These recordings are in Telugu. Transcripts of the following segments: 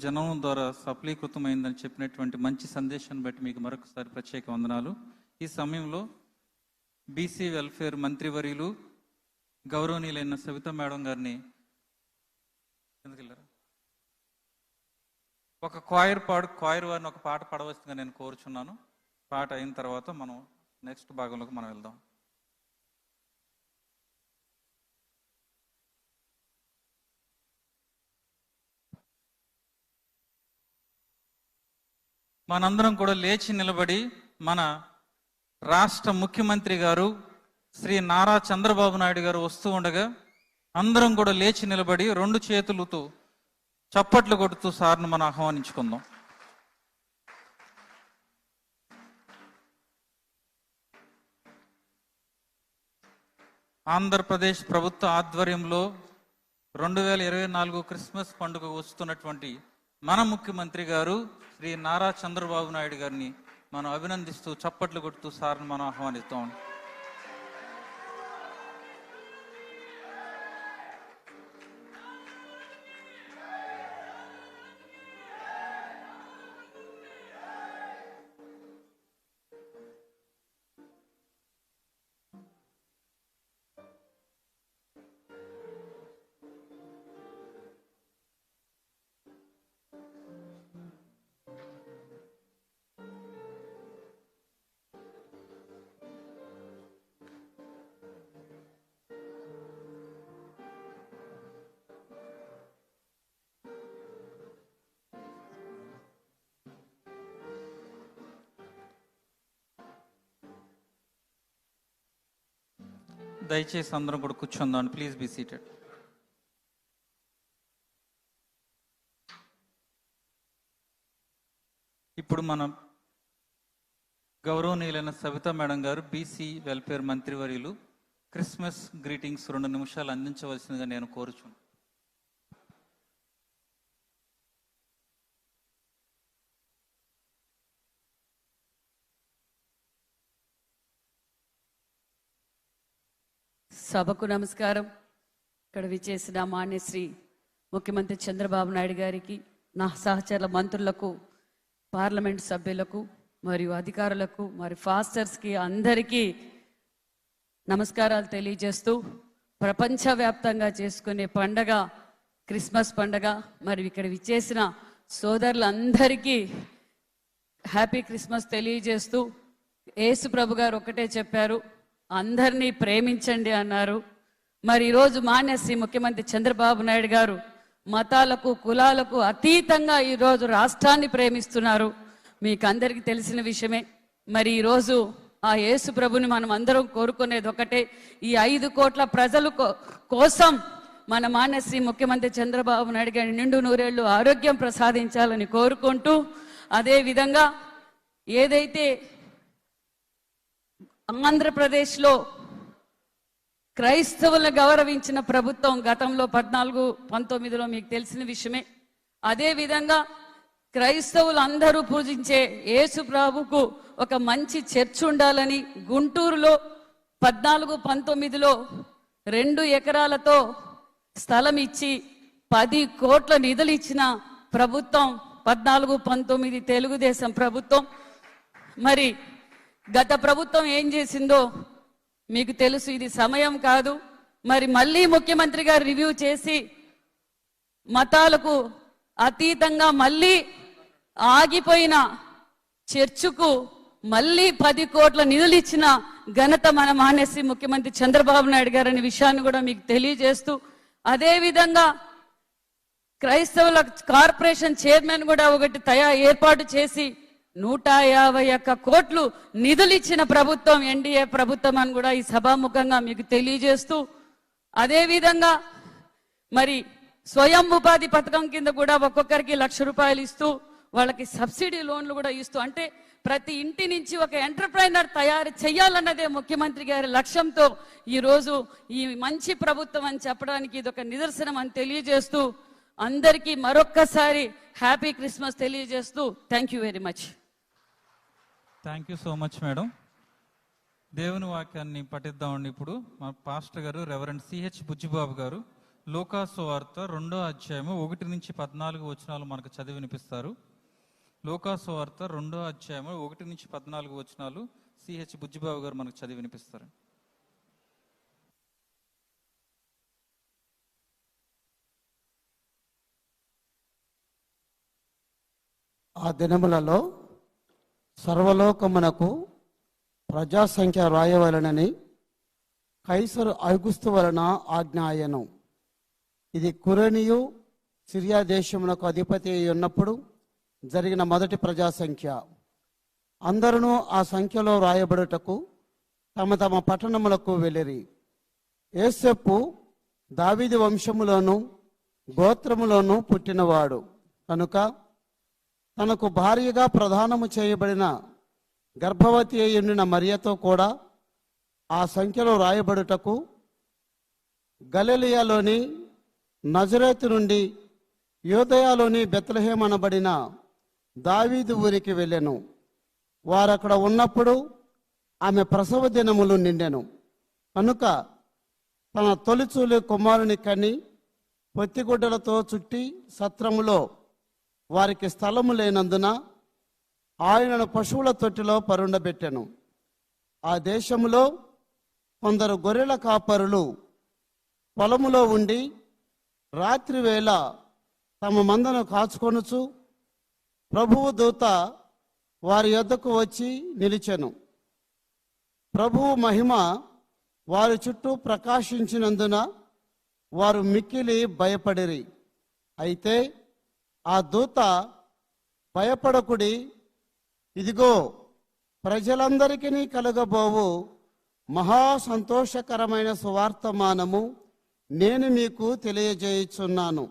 జనం ద్వారా సఫలీకృతమైందని చెప్పినటువంటి మంచి సందేశాన్ని బట్టి మీకు మరొకసారి ప్రత్యేక వందనాలు. ఈ సమయంలో బీసీ వెల్ఫేర్ మంత్రివర్యులు గౌరవనీయులైన సవితా మేడం గారిని ఒక క్వాయర్ వారిని ఒక పాట పాడవలసిందిగా నేను కోరుచున్నాను. పాట అయిన తర్వాత మనం నెక్స్ట్ భాగంలోకి మనం వెళ్దాం. మనందరం కూడా లేచి నిలబడి మన రాష్ట్ర ముఖ్యమంత్రి గారు శ్రీ నారా చంద్రబాబు నాయుడు గారు వస్తూ ఉండగా అందరం కూడా లేచి నిలబడి రెండు చేతులతో చప్పట్లు కొడుతూ సార్ను మనం ఆహ్వానించుకుందాం. ఆంధ్రప్రదేశ్ ప్రభుత్వ ఆధ్వర్యంలో 2024 క్రిస్మస్ పండుగ వస్తున్నటువంటి మన ముఖ్యమంత్రి గారు శ్రీ నారా చంద్రబాబు నాయుడు గారిని మనం అభినందిస్తూ చప్పట్లు కొడుతూ సార్ను మనం ఆహ్వానిస్తాం. దయచేసి అందరం కూడా కూర్చుందాం. Please be seated. ఇప్పుడు మన గౌరవనీయులైన సవితా మేడం గారు బీసీ వెల్ఫేర్ మంత్రివర్యులు క్రిస్మస్ గ్రీటింగ్స్ 2 నిమిషాలు అందించవలసిందిగా నేను కోరుచున్నాను. సభకు నమస్కారం. ఇక్కడ విచ్చేసిన మాన్యశ్రీ ముఖ్యమంత్రి చంద్రబాబు నాయుడు గారికి, నా సహచర మంత్రులకు, పార్లమెంట్ సభ్యులకు మరియు అధికారులకు, మరి ఫాస్టర్స్కి అందరికీ నమస్కారాలు తెలియజేస్తూ, ప్రపంచవ్యాప్తంగా చేసుకునే పండగ క్రిస్మస్ పండగ. మరి ఇక్కడ విచ్చేసిన సోదరులందరికీ హ్యాపీ క్రిస్మస్ తెలియజేస్తూ, యేసు ప్రభు గారు ఒకటే చెప్పారు, అందరినీ ప్రేమించండి అన్నారు. మరి ఈరోజు మాన్యశ్రీ ముఖ్యమంత్రి చంద్రబాబు నాయుడు గారు మతాలకు కులాలకు అతీతంగా ఈరోజు రాష్ట్రాన్ని ప్రేమిస్తున్నారు. మీకు అందరికీ తెలిసిన విషయమే. మరి ఈరోజు ఆ యేసు ప్రభుని మనం అందరం కోరుకునేది ఒకటే, ఈ 5 కోట్ల ప్రజల కోసం మన మాన్యశ్రీ ముఖ్యమంత్రి చంద్రబాబు నాయుడు గారి నిండు నూరేళ్లు ఆరోగ్యం ప్రసాదించాలని కోరుకుంటూ, అదేవిధంగా ఏదైతే ఆంధ్రప్రదేశ్లో క్రైస్తవులను గౌరవించిన ప్రభుత్వం గతంలో 14-19లో మీకు తెలిసిన విషయమే. అదేవిధంగా క్రైస్తవులు అందరూ పూజించే యేసు ప్రభుకు ఒక మంచి చర్చ్ ఉండాలని గుంటూరులో 14-19లో 2 ఎకరాలతో స్థలం ఇచ్చి 10 కోట్ల నిధులు ఇచ్చిన ప్రభుత్వం 14-19 తెలుగుదేశం ప్రభుత్వం. మరి గత ప్రభుత్వం ఏం చేసిందో మీకు తెలుసు. ఇది సమయం కాదు. మరి మళ్ళీ ముఖ్యమంత్రి గారు రివ్యూ చేసి మతాలకు అతీతంగా మళ్ళీ ఆగిపోయిన చర్చుకు మళ్ళీ 10 కోట్ల నిధులు ఇచ్చిన ఘనత మన మాన్యశ్రీ ముఖ్యమంత్రి చంద్రబాబు నాయుడు గారు అనే విషయాన్ని కూడా మీకు తెలియజేస్తూ, అదేవిధంగా క్రైస్తవుల కార్పొరేషన్ చైర్మన్ కూడా ఒకటి ఏర్పాటు చేసి 151 కోట్లు నిధులు ఇచ్చిన ప్రభుత్వం ఎన్డీఏ ప్రభుత్వం అని కూడా ఈ సభాముఖంగా మీకు తెలియజేస్తూ, అదేవిధంగా మరి స్వయం ఉపాధి పథకం కింద కూడా ఒక్కొక్కరికి 1,00,000 రూపాయలు ఇస్తూ, వాళ్ళకి సబ్సిడీ లోన్లు కూడా ఇస్తూ, అంటే ప్రతి ఇంటి నుంచి ఒక ఎంటర్ప్రైనర్ తయారు చేయాలన్నదే ముఖ్యమంత్రి గారి లక్ష్యంతో ఈరోజు ఈ మంచి ప్రభుత్వం అని చెప్పడానికి ఇది ఒక నిదర్శనం అని తెలియజేస్తూ, అందరికీ మరొక్కసారి హ్యాపీ క్రిస్మస్ తెలియజేస్తూ thank you very much. Thank you so much madam. దేవుని వాక్యాన్ని పఠిద్దామండి. ఇప్పుడు మా పాస్టర్ గారు రెవరెండ్ సిహెచ్ బుజ్జిబాబు గారు లూకాసు వార్త 2వ అధ్యాయము 1-14 వచనాలు మనకు చదివి వినిపిస్తారు. లూకాసు వార్త 2వ అధ్యాయము 1-14 వచనాలు సిహెచ్ బుజ్జిబాబు గారు మనకు చదివి వినిపిస్తారు. ఆ దినములలో సర్వలోకమునకు ప్రజాసంఖ్య వ్రాయవలనని కైసరు ఐగుస్తు వలన ఆజ్ఞ అయ్యెను. ఇది కురేనియు సిరియా దేశమునకు అధిపతి అయి ఉన్నప్పుడు జరిగిన మొదటి ప్రజాసంఖ్య. అందరూ ఆ సంఖ్యలో వ్రాయబడుటకు తమ తమ పట్టణములకు వెళ్ళిరి. యోసేపు దావీదు వంశములోను గోత్రములోను పుట్టినవాడు కనుక తనకు భార్యగా ప్రదానము చేయబడిన గర్భవతి అయి ఉండిన మరియతో కూడా ఆ సంఖ్యలో రాయబడుటకు గలిలయలోని నజరేతు నుండి యూదయలోని బెత్లెహేము అనబడిన దావీదు ఊరికి వెళ్ళెను. వారక్కడ ఉన్నప్పుడు ఆమె ప్రసవ దినములు నిండెను కనుక తన తొలిచూలి కుమారుని కని పొత్తిగుడ్డలతో చుట్టి సత్రములో వారికి స్థలము లేనందున ఆయనను పశువుల తొట్టిలో పరుండబెట్టెను. ఆ దేశములో కొందరు గొర్రెల కాపరులు పొలములో ఉండి రాత్రి వేళ తమ మందను కాచుకొనుచు ప్రభువు దూత వారి యొద్దకు వచ్చి నిలిచెను. ప్రభువు మహిమ వారి చుట్టూ ప్రకాశించినందున వారు మిక్కిలి భయపడిరి. అయితే ఆ దూత, భయపడకుడి, ఇదిగో ప్రజలందరికీ కలుగబోవు మహా సంతోషకరమైన సువార్తమానము నేను మీకు తెలియజేయుచున్నాను.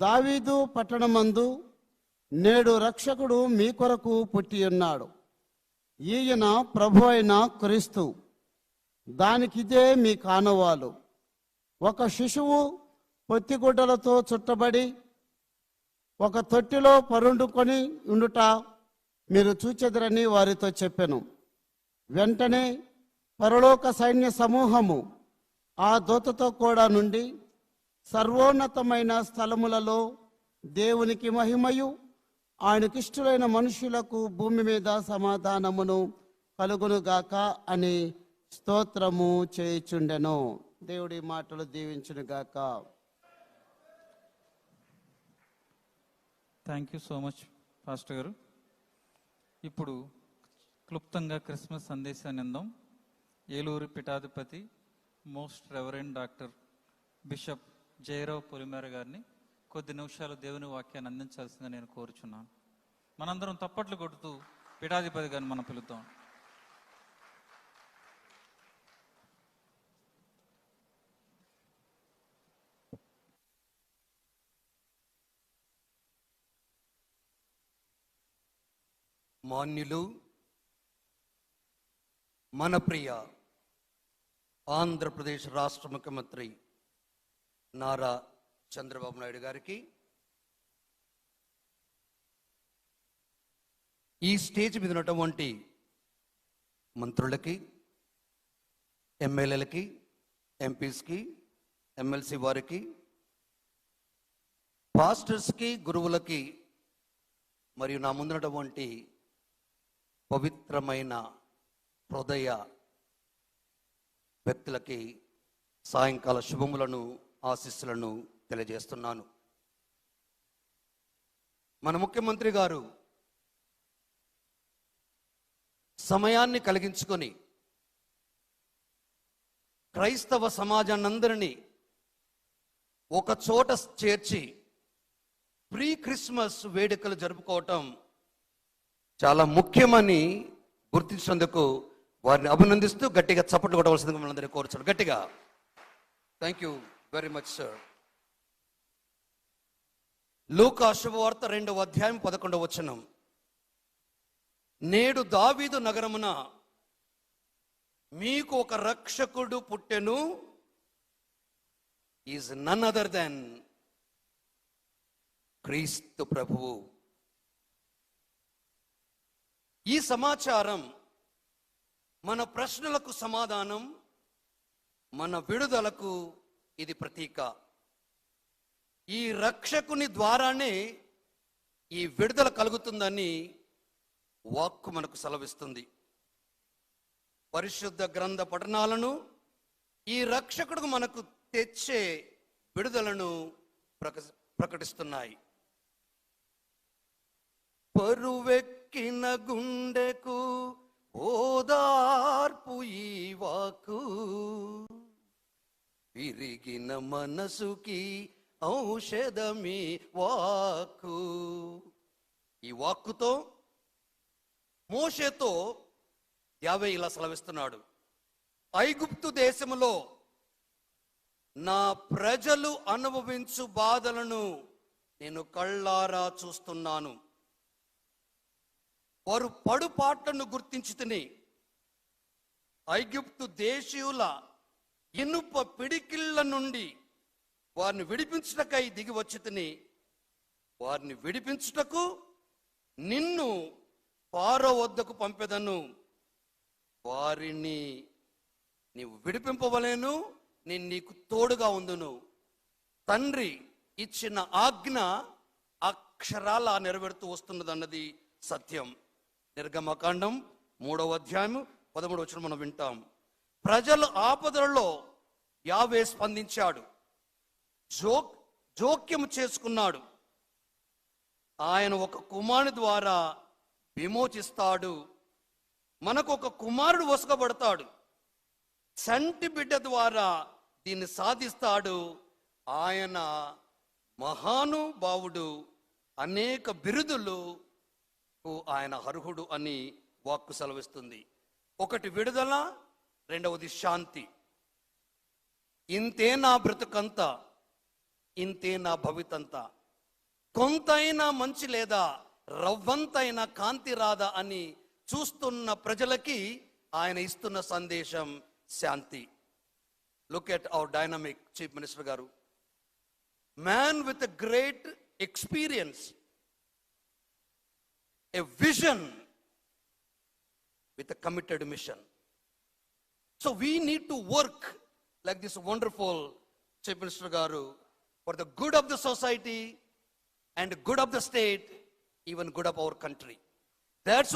దావీదు పట్టణమందు నేడు రక్షకుడు మీ కొరకు పుట్టి ఉన్నాడు. ఈయన ప్రభు అయిన క్రీస్తు. దానికిదే మీ కానవాలు. ఒక శిశువు పొత్తిగుడ్డలతో చుట్టబడి ఒక తొట్టిలో పరుండుకొని ఉండుట మీరు చూచెదరని వారితో చెప్పెను. వెంటనే పరలోక సైన్య సమూహము ఆ దూతతో కూడా నుండి సర్వోన్నతమైన స్థలములలో దేవునికి మహిమయు ఆయనకిష్టులైన మనుషులకు భూమి మీద సమాధానమును కలుగునుగాక అని స్తోత్రము చేయుచుండెను. దేవుడి మాటలు దీవించునుగాక. Thank you so much pastor గారు. ఇప్పుడు క్లుప్తంగా క్రిస్మస్ సందేశాన్ని అందాం. ఏలూరు పీఠాధిపతి most reverend doctor bishop Jayarao Polimera గారిని కొద్ది నిమిషాలు దేవుని వాక్యాన్ని అందించాల్సిందిగా నేను కోరుచున్నాను. మనందరం తప్పట్లు కొడుతూ పీఠాధిపతి గారిని మనం పిలుద్దాం. మాన్యులు, మన ప్రియ ఆంధ్రప్రదేశ్ రాష్ట్ర ముఖ్యమంత్రి నారా చంద్రబాబు నాయుడు గారికి, ఈ స్టేజ్ మీద ఉన్నటువంటి మంత్రులకి, ఎమ్మెల్యేలకి, ఎంపీస్కి, ఎమ్మెల్సీ వారికి, పాస్టర్స్కి, గురువులకి మరియు నా ముందున్నటువంటి పవిత్రమైన హృదయ వ్యక్తులకి సాయంకాల శుభములను, ఆశీస్సులను తెలియజేస్తున్నాను. మన ముఖ్యమంత్రి గారు సమయాన్ని కలిగించుకొని క్రైస్తవ సమాజాన్నందరినీ ఒక చోట చేర్చి ప్రీ క్రిస్మస్ వేడుకలు జరుపుకోవటం చాలా ముఖ్యమని గుర్తించినందుకు వారిని అభినందిస్తూ గట్టిగా చప్పట్లు కొట్టవలసిందిగా మనందరినీ కోరుచున్నాను. గట్టిగా thank you very much sir. లూకా శుభవార్త 2వ అధ్యాయం 11వ వచనం. నేడు దావీదు నగరమున మీకు ఒక రక్షకుడు పుట్టెను, ఈజ్ నన్ అదర్ దెన్ క్రీస్తు ప్రభువు. ఈ సమాచారం మన ప్రశ్నలకు సమాధానం, మన విడుదలకు ఇది ప్రతీక. ఈ రక్షకుని ద్వారానే ఈ విడుదల కలుగుతుందని వాక్కు మనకు సెలవిస్తుంది. పరిశుద్ధ గ్రంథ పఠనాలను ఈ రక్షకుడు మనకు తెచ్చే విడుదలను ప్రకటిస్తున్నాయి. పరువెక్కిన గుండెకు ఓదార్పు ఈ వాక్కు, విరిగిన మనసుకి ఔషధమి వాక్కు. ఈ వాక్కుతో మోషేతో యావే ఇలా సెలవిస్తున్నాడు, ఐగుప్తు దేశములో నా ప్రజలు అనుభవించు బాధలను నేను కళ్ళారా చూస్తున్నాను. వారు పడుపాట్లను గుర్తించి తిని ఐగుప్తు దేశీయుల ఇనుప పిడికిళ్ళ నుండి వారిని విడిపించుటకై దిగి వచ్చి తిని, వారిని విడిపించుటకు నిన్ను ఫారో వద్దకు పంపెదను, వారిని నీవు విడిపింపవలేను, నేను నీకు తోడుగా ఉందును. తండ్రి ఇచ్చిన ఆజ్ఞ అక్షరాల నెరవేరుతూ వస్తున్నదన్నది సత్యం. నిర్గమకాండం 3వ అధ్యాయం 13వ వచనం మనం వింటాం. ప్రజల ఆపదలలో యావే స్పందించాడు, జోక్యం చేసుకున్నాడు. ఆయన ఒక కుమారుని ద్వారా విమోచిస్తాడు. మనకు ఒక కుమారుడు వసకబడతాడు. చంటి బిడ్డ ద్వారా దీన్ని సాధిస్తాడు. ఆయన మహానుభావుడు, అనేక బిరుదులు ఆయన అర్హుడు అని వాక్కు సెలవిస్తుంది. ఒకటి విడుదల, రెండవది శాంతి. ఇంతే నా బ్రతుకంతా, ఇంతే నా భవితంతా, కొంతైనా మంచి లేదా రవ్వంతైనా కాంతి రాదా అని చూస్తున్న ప్రజలకి ఆయన ఇస్తున్న సందేశం శాంతి. Look at our dynamic chief minister గారు, man with a great experience, a vision with a committed mission. So we need to work like this wonderful Chief Minister garu for the good of the society and good of the state, even good of our country. That's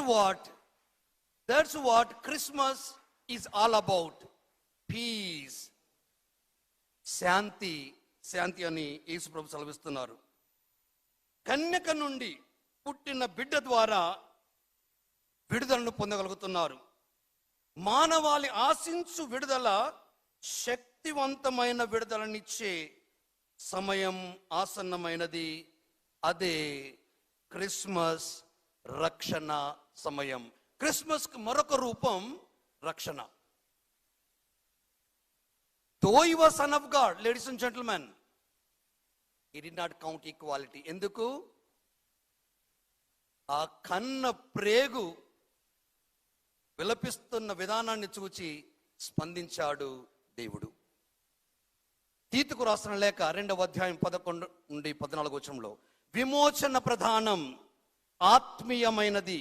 what Christmas is all about. Peace, శాంతి అని యేసు ప్రభు సెలవిస్తున్నారు. కన్యక నుండి పుట్టిన బిడ్డ ద్వారా విడుదలను పొందగలుగుతున్నారు. మానవాళి ఆశించు విడుదల శక్తివంతమైన విడుదలనిచ్చే సమయం ఆసన్నమైనది. అదే క్రిస్మస్ రక్షణ సమయం. క్రిస్మస్ కి మరొక రూపం రక్షణ. Though he was son of God, ladies and gentlemen, he did not count equality. ఎందుకు? ఆ కన్న ప్రేగు విలపిస్తున్న విధానాన్ని చూచి స్పందించాడు దేవుడు. తీతుకు రాసిన లేఖ 2వ అధ్యాయం 11 నుండి 14 వచనంలో, విమోచన ప్రధానం ఆత్మీయమైనది,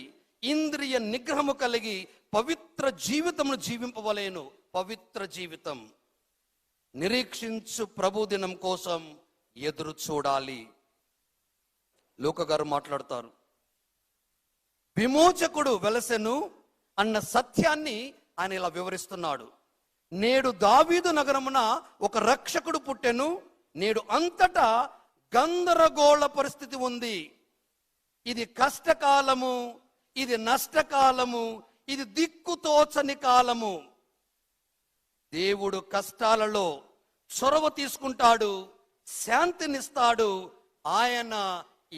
ఇంద్రియ నిగ్రహము కలిగి పవిత్ర జీవితమును జీవింపవలేను. పవిత్ర జీవితం. నిరీక్షించు ప్రభు దినం కోసం ఎదురు చూడాలి. లోక గారు మాట్లాడతారు, విమోచకుడు వెలసెను అన్న సత్యాన్ని ఆయన ఇలా వివరిస్తున్నాడు. నేడు దావీదు నగరమున ఒక రక్షకుడు పుట్టెను. నేడు అంతటా గందరగోళ పరిస్థితి ఉంది. ఇది కష్టకాలము, ఇది నష్టకాలము, ఇది దిక్కుతోచని కాలము. దేవుడు కష్టాలలో చొరవ తీసుకుంటాడు, శాంతినిస్తాడు. ఆయన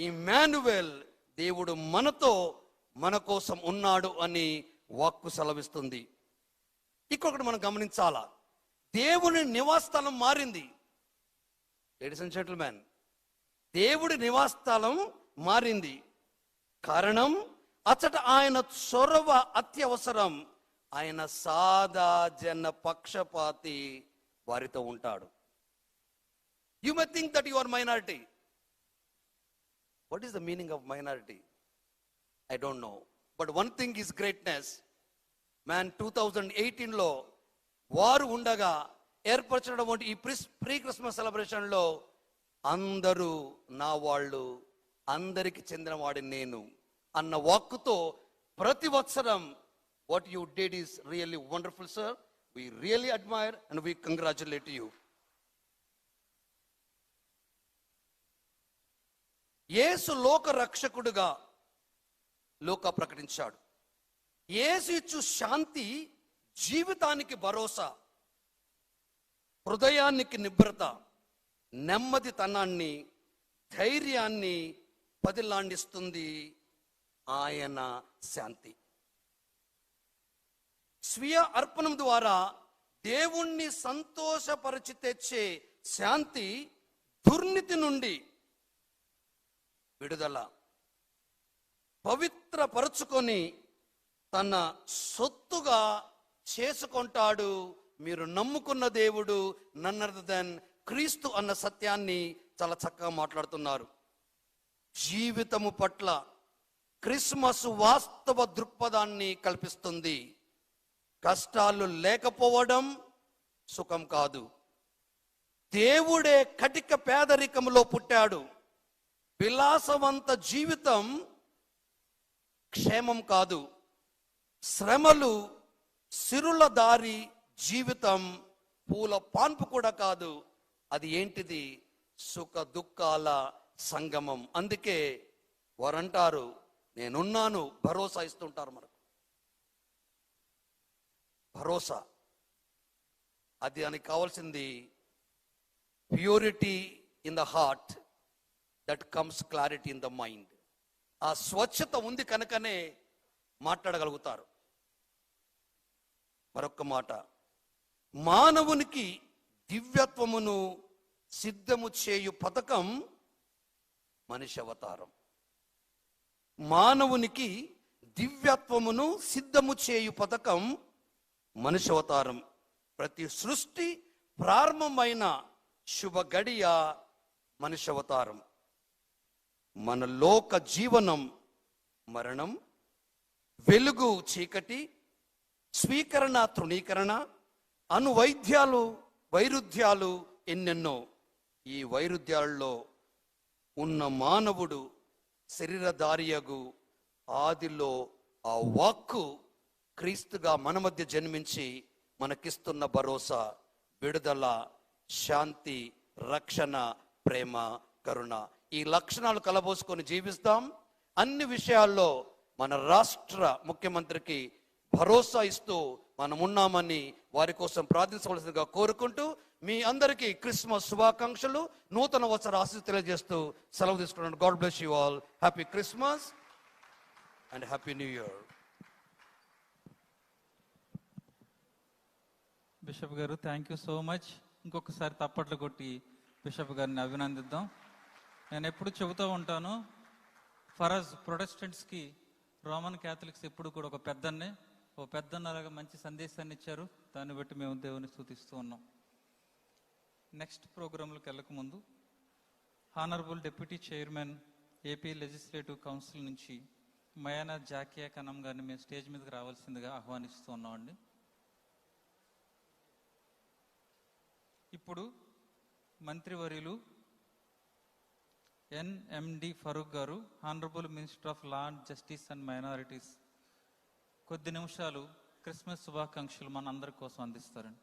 ఇమ్మానువేల్, దేవుడు మనతో, మన కోసం ఉన్నాడు అని వాక్కు సెలవిస్తుంది. ఇంకొకటి మనం గమనించాలా, దేవుని నివాసస్థలం మారింది. లేడీస్ అండ్ జెంటిల్మెన్, దేవుడి నివాసస్థలం మారింది. కారణం, అచ్చట ఆయన చొరవ అత్యవసరం. ఆయన సాదా జన పక్షపాతి వారితో ఉంటాడు. You may think that you are minority. What is the meaning of minority? I don't know. But one thing is greatness. Man, 2018లో వారు ఉండగా ఏర్పరచడం ఈ ప్రీ క్రిస్మస్ సెలబ్రేషన్లో అందరూ నా వాళ్ళు, అందరికి చెందినవాడి నేను అన్న వాక్కుతో ప్రతి వత్సరం what you did is really wonderful sir. We really admire and we congratulate you. యేసు లోక రక్షకుడుగా లోక ప్రకటించాడు. యేసు ఇచ్చు శాంతి జీవితానికి భరోసా, హృదయానికి నిబ్రత, నెమ్మదితనాన్ని, ధైర్యాన్ని పదిలాండిస్తుంది ఆయన శాంతి. స్వీయ అర్పణం ద్వారా దేవుణ్ణి సంతోషపరిచి తెచ్చే శాంతి దుర్నీతి నుండి విడుదల, పవిత్రపరచుకొని తన సొత్తుగా చేసుకుంటాడు. మీరు నమ్ముకున్న దేవుడు నన్ అదర్ దెన్ క్రీస్తు అన్న సత్యాన్ని చాలా చక్కగా మాట్లాడుతున్నారు. జీవితము పట్ల క్రిస్మస్ వాస్తవ దృక్పథాన్ని కల్పిస్తుంది. కష్టాలు లేకపోవడం సుఖం కాదు. దేవుడే కటిక పేదరికంలో పుట్టాడు. విలాసవంత జీవితం క్షేమం కాదు. శ్రమలు, సిరుల దారి జీవితం పూల పాన్పు కూడా కాదు. అది ఏంటిది? సుఖ దుఃఖాల సంగమం. అందుకే వారంటారు నేనున్నాను, భరోసా ఇస్తుంటారు మనకు. భరోసా అది దానికి కావాల్సింది purity in the heart that comes clarity in the mind. ఆ స్వచ్ఛత ఉంది కనుకనే మాట్లాడగలుగుతారు. మరొక్క మాట, మానవునికి దివ్యత్వమును సిద్ధము చేయు పథకం మనిషి అవతారం. మానవునికి దివ్యత్వమును సిద్ధము చేయు పథకం మనిషి అవతారం. ప్రతి సృష్టి ప్రారంభమైన శుభ గడియ మనిషి అవతారం. మన లోక జీవనం మరణం, వెలుగు చీకటి, స్వీకరణ తృణీకరణ, అనువైద్యాలు వైరుధ్యాలు ఎన్నెన్నో. ఈ వైరుధ్యాల్లో ఉన్న మానవుడు శరీరధారియగు ఆదిలో ఆ వాక్కు క్రీస్తుగా మన మధ్య జన్మించి మనకిస్తున్న భరోసా, విడుదల, శాంతి, రక్షణ, ప్రేమ, కరుణ. ఈ లక్షణాలు కలబోసుకొని జీవిస్తాం. అన్ని విషయాల్లో మన రాష్ట్ర ముఖ్యమంత్రికి భరోసా ఇస్తూ మనం ఉన్నామని వారి కోసం ప్రార్థించవలసిందిగా కోరుకుంటూ మీ అందరికీ క్రిస్మస్ శుభాకాంక్షలు, నూతన వత్సర ఆశీస్సులు తెలియజేస్తూ సెలవు తీసుకున్నాను. God bless you all. Happy Christmas and happy new year. Bishop గారు, థ్యాంక్ యూ సో మచ్. ఇంకొకసారి తప్పట్లు కొట్టి బిషప్ గారిని అభినందిద్దాం. నేను ఎప్పుడు చెబుతూ ఉంటాను, ఫరజ్ ప్రొటెస్టెంట్స్కి రోమన్ క్యాథలిక్స్ ఎప్పుడు కూడా ఒక పెద్దన్నే, ఓ పెద్దన్నలాగా మంచి సందేశాన్ని ఇచ్చారు. దాన్ని బట్టి మేము దేవుని స్తుతిస్తూ ఉన్నాం. నెక్స్ట్ ప్రోగ్రాంలోకి వెళ్ళకముందు honourable deputy chairman AP legislative council నుంచి మయానా జాకియా కనం గారిని మేము స్టేజ్ మీదకి రావాల్సిందిగా ఆహ్వానిస్తూ ఉన్నామండి. ఇప్పుడు మంత్రివర్యులు ఎన్ఎండి ఫరూక్ గారు, honourable minister of law and justice and minorities, కొద్ది నిమిషాలు క్రిస్మస్ శుభాకాంక్షలు మన అందరి కోసం అందిస్తారండి.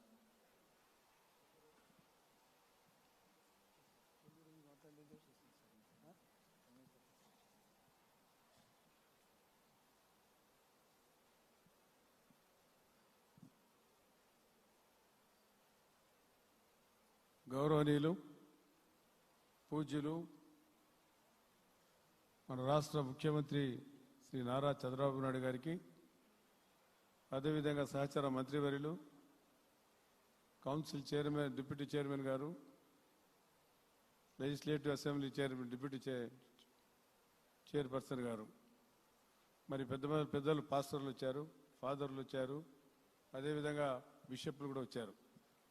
గౌరవనీయులు, పూజ్యులు, మన రాష్ట్ర ముఖ్యమంత్రి శ్రీ నారా చంద్రబాబు నాయుడు గారికి, అదేవిధంగా సహచర మంత్రివర్యులు, కౌన్సిల్ చైర్మన్, డిప్యూటీ చైర్మన్ గారు, legislative assembly chairman, deputy chairperson గారు, మరి పెద్దలు పాస్టర్లు వచ్చారు, ఫాదర్లు వచ్చారు, అదేవిధంగా బిషప్లు కూడా వచ్చారు.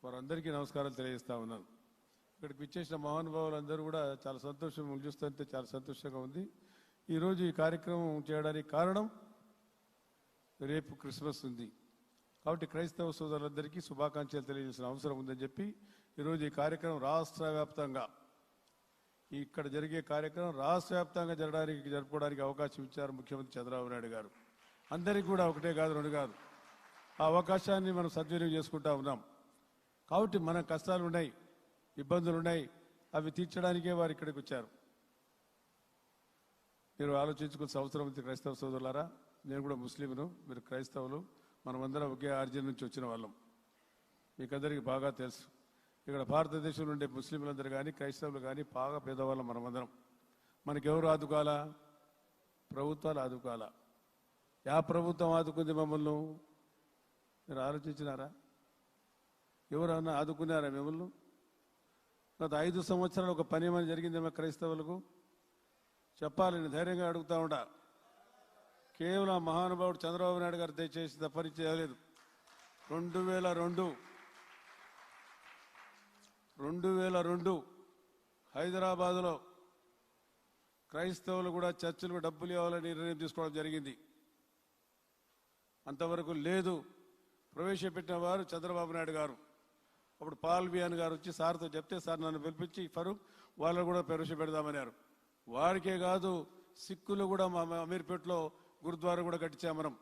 వారందరికీ నమస్కారాలు తెలియజేస్తా ఉన్నాను. ఇక్కడికి విచ్చేసిన మహానుభావులు అందరూ కూడా చాలా సంతోషం, చూస్తుంటే చాలా సంతోషంగా ఉంది. ఈరోజు ఈ కార్యక్రమం చేయడానికి కారణం, రేపు క్రిస్మస్ ఉంది కాబట్టి క్రైస్తవ సోదరులందరికీ శుభాకాంక్షలు తెలియజేసిన అవసరం ఉందని చెప్పి ఈరోజు ఈ కార్యక్రమం రాష్ట్ర వ్యాప్తంగా ఇక్కడ జరిగే కార్యక్రమం రాష్ట్ర వ్యాప్తంగా జరుపుకోవడానికి అవకాశం ఇచ్చారు ముఖ్యమంత్రి చంద్రబాబు నాయుడు గారు. అందరికీ కూడా ఒకటే కాదు, రెండు కాదు. ఆ అవకాశాన్ని మనం సద్వినియోగం చేసుకుంటా ఉన్నాం. కాబట్టి మన కష్టాలు ఉన్నాయి, ఇబ్బందులు ఉన్నాయి, అవి తీర్చడానికే వారు ఇక్కడికి వచ్చారు. మీరు ఆలోచించుకునే అవసరం ఉంది. క్రైస్తవ సోదరులారా, నేను కూడా ముస్లింను, మీరు క్రైస్తవులు, మనమందరం ఒకే ఆర్జిన్ నుంచి వచ్చిన వాళ్ళం. మీకందరికీ బాగా తెలుసు. ఇక్కడ భారతదేశంలో ఉండే ముస్లింలందరూ కానీ క్రైస్తవులు కానీ బాగా పేదవాళ్ళం మనమందరం. మనకెవరు ఆదుకోవాలా? ప్రభుత్వాలు ఆదుకోవాలా? యా ప్రభుత్వం ఆదుకుంది మమ్మల్ని? మీరు ఆలోచించినారా? ఎవరన్నా ఆదుకున్నారా మిమ్మల్ని? గత 5 సంవత్సరాలు ఒక పని ఏమైనా జరిగిందేమో క్రైస్తవులకు చెప్పాలని ధైర్యంగా అడుగుతా ఉండా. కేవలం మహానుభావుడు చంద్రబాబు నాయుడు గారు దయచేసి తప్పని చేయలేదు. 2002 హైదరాబాదులో క్రైస్తవులు కూడా చర్చిలకు డబ్బులు ఇవ్వాలని నిర్ణయం తీసుకోవడం జరిగింది. అంతవరకు లేదు. ప్రవేశపెట్టిన వారు చంద్రబాబు నాయుడు గారు. అప్పుడు పాల్ బియాన్ గారు వచ్చి సార్తో చెప్తే, సార్ నన్ను పిలిపించి ఫరూక్ వాళ్ళు కూడా ప్రవేశపెడదామన్నారు. వారికే కాదు, సిక్కులు కూడా మా అమీర్పేటలో గురుద్వారా కూడా కట్టించా మనం.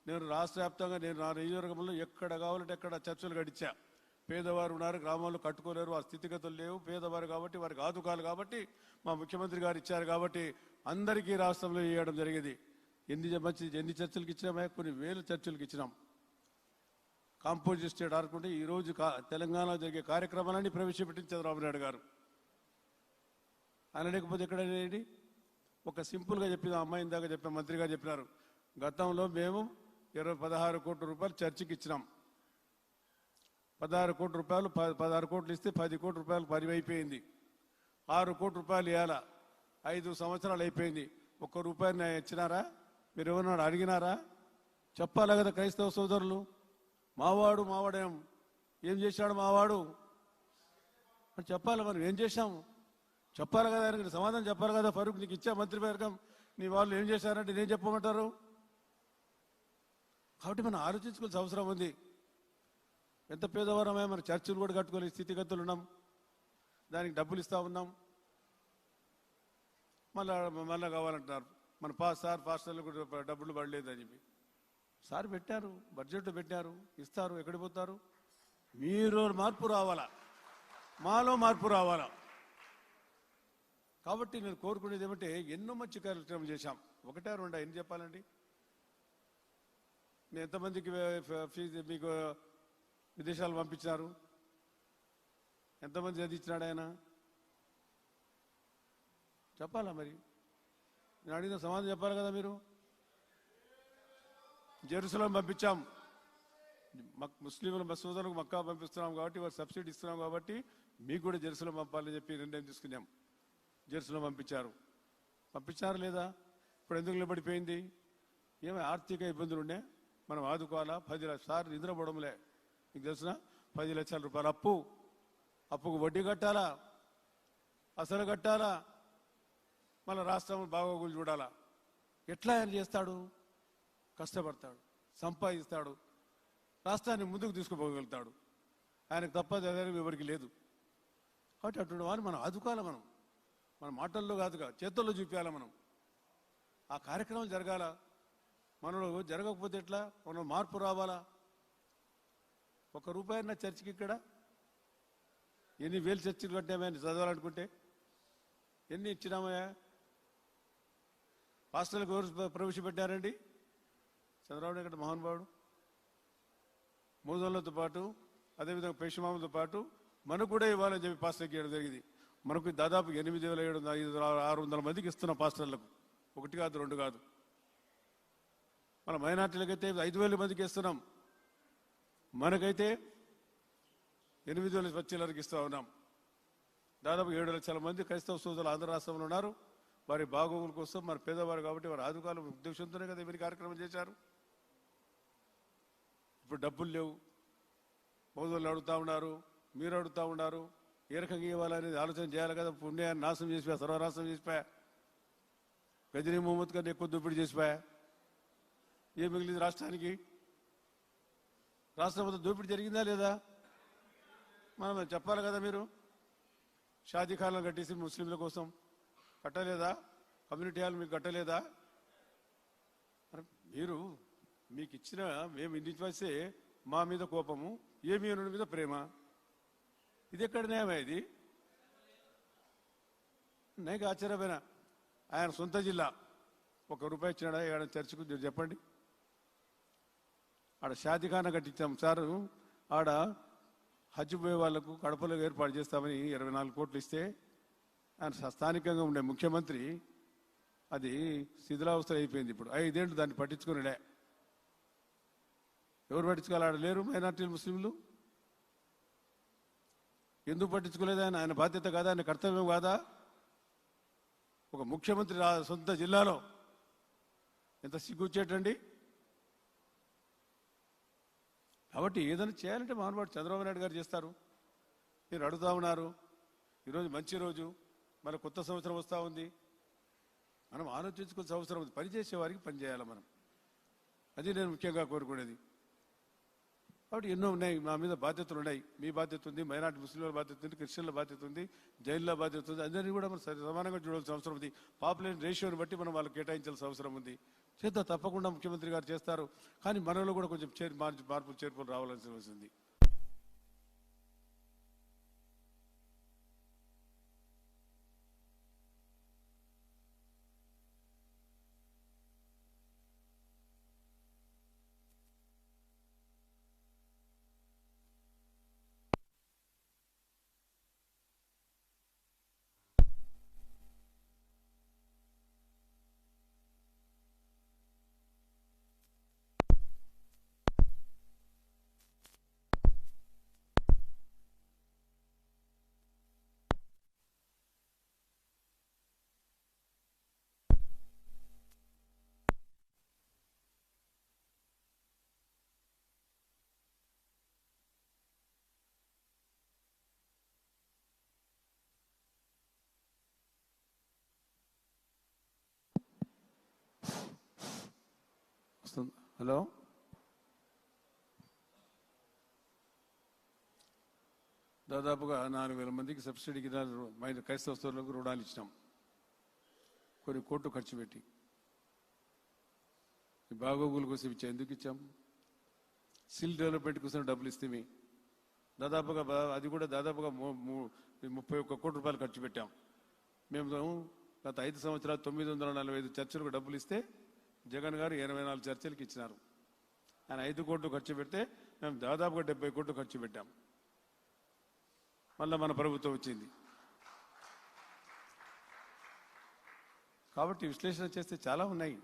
నేను రాష్ట్ర వ్యాప్తంగా నేను నా నియోజకవర్గంలో ఎక్కడ కావాలంటే ఎక్కడ చర్చలు కట్టించా. పేదవారు ఉన్నారు, గ్రామాల్లో కట్టుకోలేరు, ఆ స్థితిగతులు లేవు, పేదవారు కాబట్టి వారికి ఆదుకాలు కాబట్టి మా ముఖ్యమంత్రి గారు ఇచ్చారు కాబట్టి అందరికీ రాష్ట్రంలో ఇవ్వడం జరిగింది. ఎన్ని చర్చలకు ఇచ్చినామా? కొన్ని వేల చర్చలకు ఇచ్చినాం. కాంపోజిట్ స్టేట్ ఆడుకుంటే ఈరోజు తెలంగాణలో జరిగే కార్యక్రమాలన్నీ ప్రవేశపెట్టింది చంద్రబాబు నాయుడు గారు. ఆయన లేకపోతే ఎక్కడైనా ఒక సింపుల్గా చెప్పిన అమ్మాయి దాకా చెప్పిన మంత్రి గారు చెప్పినారు, గతంలో మేము 16 కోట్ల రూపాయలు చర్చికి ఇచ్చినాం. 16 కోట్ల రూపాయలు 16 కోట్లు ఇస్తే 10 కోట్ల రూపాయలు పని అయిపోయింది. 6 కోట్ల రూపాయలు ఇవ్వాలా? 5 సంవత్సరాలు అయిపోయింది. 1 రూపాయలు ఇచ్చినారా? మీరు ఎవరన్నా అడిగినారా? చెప్పాలి కదా క్రైస్తవ సోదరులు. మావాడేం చేశాడు మావాడు అని చెప్పాలి. మనం ఏం చేశాము చెప్పాలి కదా, ఆయనకి సమాధానం చెప్పాలి కదా. ఫరూక్ నీకు ఇచ్చా మంత్రివర్గం, నీ వాళ్ళు ఏం చేశారంటే నేను చెప్పమంటారు? కాబట్టి మనం ఆలోచించుకోవాల్సిన అవసరం ఉంది. ఎంత పేదవారమే, మన చర్చలు కూడా కట్టుకోలేని స్థితిగతులు ఉన్నాం. దానికి డబ్బులు ఇస్తా ఉన్నాం. మళ్ళా కావాలంటున్నారు. మన పాస్టర్లు కూడా డబ్బులు పడలేదని చెప్పి సార్ పెట్టారు, బడ్జెట్లో పెట్టారు, ఇస్తారు. ఎక్కడికి పోతారు? మీరు మార్పు రావాలా, మాలో మార్పు రావాలా. కాబట్టి నేను కోరుకునేది ఏమంటే, ఎన్నో మంచి కార్యక్రమం చేశాం. 1, 2 ఎన్ని చెప్పాలండి? నేను ఎంతమందికి ఫీజు మీకు విదేశాలు పంపించినారు? ఎంతమంది చదివించినాడు ఆయన? చెప్పాలా మరి? నేను అడిగిన సమాధానం చెప్పాలి కదా మీరు. జెరూసలేం పంపించాం. ముస్లింలు సోదరులకు మక్కా పంపిస్తున్నాం కాబట్టి, వారు సబ్సిడీ ఇస్తున్నాం కాబట్టి మీకు కూడా జెరూసలేం పంపాలని చెప్పి నిర్ణయం తీసుకున్నాం. జెరూసలేం పంపించారు లేదా? ఇప్పుడు ఎందుకు నిలబడిపోయింది? ఏమైనా ఆర్థిక ఇబ్బందులు ఉండే, మనం ఆదుకోవాలా. 10 లక్షలు సార్ నిద్రపోవడంలే. మీకు తెలిసిన 10 లక్షల రూపాయలు అప్పుకు వడ్డీ కట్టాలా, అసలు కట్టాలా, మళ్ళీ రాష్ట్రం బాగోగులు చూడాలా. ఎట్లా ఆయన చేస్తాడు? కష్టపడతాడు, సంపాదిస్తాడు, రాష్ట్రాన్ని ముందుకు తీసుకుపోగలుగుతాడు. ఆయనకు తప్ప ఎవరికి లేదు. కాబట్టి అటువంటి వారిని మనం ఆదుకోవాలి. మన మాటల్లో కాదుగా, చేతుల్లో చూపించాలి. మనం ఆ కార్యక్రమం జరగాల. మనలో జరగకపోతే ఎట్లా? మనం మార్పు రావాలా. 1 రూపాయన్న చర్చికి ఇక్కడ ఎన్ని వేలు చర్చిలు కట్టామని చదవాలనుకుంటే ఎన్ని ఇచ్చినామయ్యా? పాస్టర్లకు ఎవరు ప్రవేశపెట్టారండి? చంద్రబాబు నాయుడు మహానుభావుడు. మోదోళ్లతో పాటు అదేవిధంగా పేషమాములతో పాటు మనకు కూడా ఇవ్వాలని చెప్పి పాస్టర్కి ఇవ్వడం జరిగింది. మనకు దాదాపు 8,700-600 మందికి ఇస్తున్నాం పాస్టర్లకు. 1 కాదు 2 కాదు. మన మైనార్టీలకైతే 5,000 మందికి ఇస్తున్నాం. మనకైతే 8,000 వచ్చేలకు ఇస్తూ ఉన్నాం. దాదాపు 7 లక్షల మంది క్రైస్తవ సోదరులు ఆంధ్ర రాష్ట్రంలో ఉన్నారు. వారి బాగోగుల కోసం, మన పేదవారు కాబట్టి వారి ఆదుకాల ఉద్దేశంతోనే కదా వీరి కార్యక్రమం చేశారు. ఇప్పుడు డబ్బులు లేవు, మోదోళ్ళు అడుగుతూ ఉన్నారు, మీరు అడుగుతూ ఉన్నారు. ఏ రకంగా ఇవ్వాలనేది ఆలోచన చేయాలి కదా. పుణ్యాన్ని నాశనం చేసిపోయా, సర్వనాశనం చేసిపోయా. గజనీ మహమ్మద్ కన్నా ఎక్కువ దోపిడీ చేసిపోయా. ఏం మిగిలింది రాష్ట్రానికి? రాష్ట్రం మొత్తం దోపిడీ జరిగిందా లేదా? మనం చెప్పాలి కదా. మీరు షాదీ ఖానాలు కట్టేసి ముస్లింల కోసం కట్టలేదా? కమ్యూనిటీ హాల్ మీకు కట్టలేదా? మీరు మీకు ఇచ్చిన మేము ఇంటి వస్తే మా మీద కోపము, ఏమి అన్న మీద ప్రేమ, ఇది ఎక్కడ న్యాయమా? ఇది నాకు ఆశ్చర్యమైన. ఆయన సొంత జిల్లా, ₹1 ఇచ్చినాడా ఏడ చర్చకు? మీరు చెప్పండి. ఆడ షాదిఖానా కట్టించాం సార్, ఆడ హజ్ పోయే వాళ్లకు కడపలో ఏర్పాటు చేస్తామని 24 కోట్లు ఇస్తే ఆయన స్థానికంగా ఉండే ముఖ్యమంత్రి అది శిథిలావస్థ అయిపోయింది. ఇప్పుడు 5 ఏళ్ళు దాన్ని పట్టించుకునిలే. ఎవరు పట్టించుకోవాలి? ఆడ లేరు మైనార్టీలు, ముస్లింలు. ఎందుకు పట్టించుకోలేదు? ఆయన బాధ్యత కాదా? ఆయన కర్తవ్యం కాదా? ఒక ముఖ్యమంత్రి సొంత జిల్లాలో ఎంత సిగ్గుచ్చేటండి. కాబట్టి ఏదైనా చేయాలంటే మహానుభావుడు చంద్రబాబు నాయుడు గారు చేస్తారు. మీరు అడుగుతా ఉన్నారు. ఈరోజు మంచి రోజు, మన కొత్త సంవత్సరం వస్తూ ఉంది. మనం ఆలోచించుకోవాల్సిన అవసరం ఉంది. పనిచేసే వారికి పని చేయాలి మనం. అది నేను ముఖ్యంగా కోరుకునేది. కాబట్టి ఎన్నో ఉన్నాయి, మా మీద బాధ్యతలు ఉన్నాయి. మీ బాధ్యత ఉంది, మైనార్టీ ముస్లింల బాధ్యత ఉంది, క్రిస్టియన్ల బాధ్యత ఉంది, జైల్లో బాధ్యత ఉంది. అందరినీ కూడా మనం సమానంగా చూడాల్సిన అవసరం ఉంది. పాపులేషన్ రేషియోని బట్టి మనం వాళ్ళకి కేటాయించాల్సిన అవసరం ఉంది. చేద్దాం, తప్పకుండా ముఖ్యమంత్రి గారు చేస్తారు. కానీ మనలో కూడా కొంచెం మార్పులు చేర్పులు రావాల్సిన అవసరం ఉంది. హలో, దాదాపుగా 4,000 మందికి సబ్సిడీ క్రైస్తవ సోదరులకు రుణాలు ఇచ్చినాం. కొన్ని కోట్లు ఖర్చు పెట్టి బాగోగుల కోసం ఇచ్చాం. ఎందుకు ఇచ్చాం? స్కిల్ డెవలప్మెంట్ కోసం డబ్బులు ఇస్తే దాదాపుగా అది కూడా దాదాపుగా 31 కోట్ల రూపాయలు ఖర్చు పెట్టాం. మేము గత 5 సంవత్సరాలు 945 చర్చలకు డబ్బులు ఇస్తే జగన్ గారు 84 చర్చలకు ఇచ్చినారు. ఆయన 5 కోట్లు ఖర్చు పెడితే మేము దాదాపుగా 70 కోట్లు ఖర్చు పెట్టాం. మళ్ళీ మన ప్రభుత్వం వచ్చింది. కాబట్టి విశ్లేషణ చేస్తే చాలా ఉన్నాయి.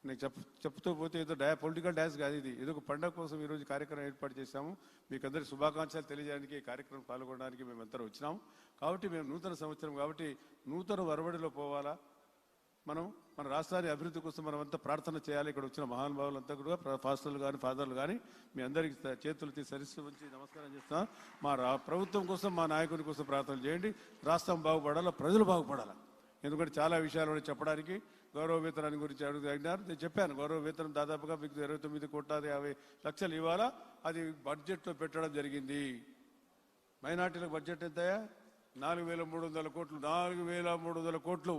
నేను చెప్తూ పోతే ఏదో పొలిటికల్ డ్యాన్స్ కాదు ఇది. ఏదో ఒక పండుగ కోసం ఈరోజు కార్యక్రమం ఏర్పాటు చేశాము. మీకు అందరికీ శుభాకాంక్షలు తెలియజేయడానికి ఈ కార్యక్రమం పాల్గొనడానికి మేమందరం వచ్చినాము. కాబట్టి మేము నూతన సంవత్సరం కాబట్టి నూతన వరవడిలో పోవాలా. మనం మన రాష్ట్రాన్ని అభివృద్ధి కోసం మనమంతా ప్రార్థన చేయాలి. ఇక్కడ వచ్చిన మహానుభావులంతా కూడా పాస్టర్లు కానీ ఫాదర్లు కానీ మీ అందరికీ చేతులెత్తి సరిస్సు ఉంచి నమస్కారం చేస్తున్నాం. మా ప్రభుత్వం కోసం, మా నాయకుని కోసం ప్రార్థన చేయండి. రాష్ట్రం బాగుపడాలా, ప్రజలు బాగుపడాలా. ఎందుకంటే చాలా విషయాలు చెప్పడానికి గౌరవ వేతనాన్ని గురించి అడిగారు. నేను చెప్పాను, గౌరవ వేతనం దాదాపుగా మీకు 29,50,00,000 ఇవ్వాలా. అది బడ్జెట్లో పెట్టడం జరిగింది. మైనార్టీలకు బడ్జెట్ ఎంతయా? 4,300 కోట్లు. 4,300 కోట్లు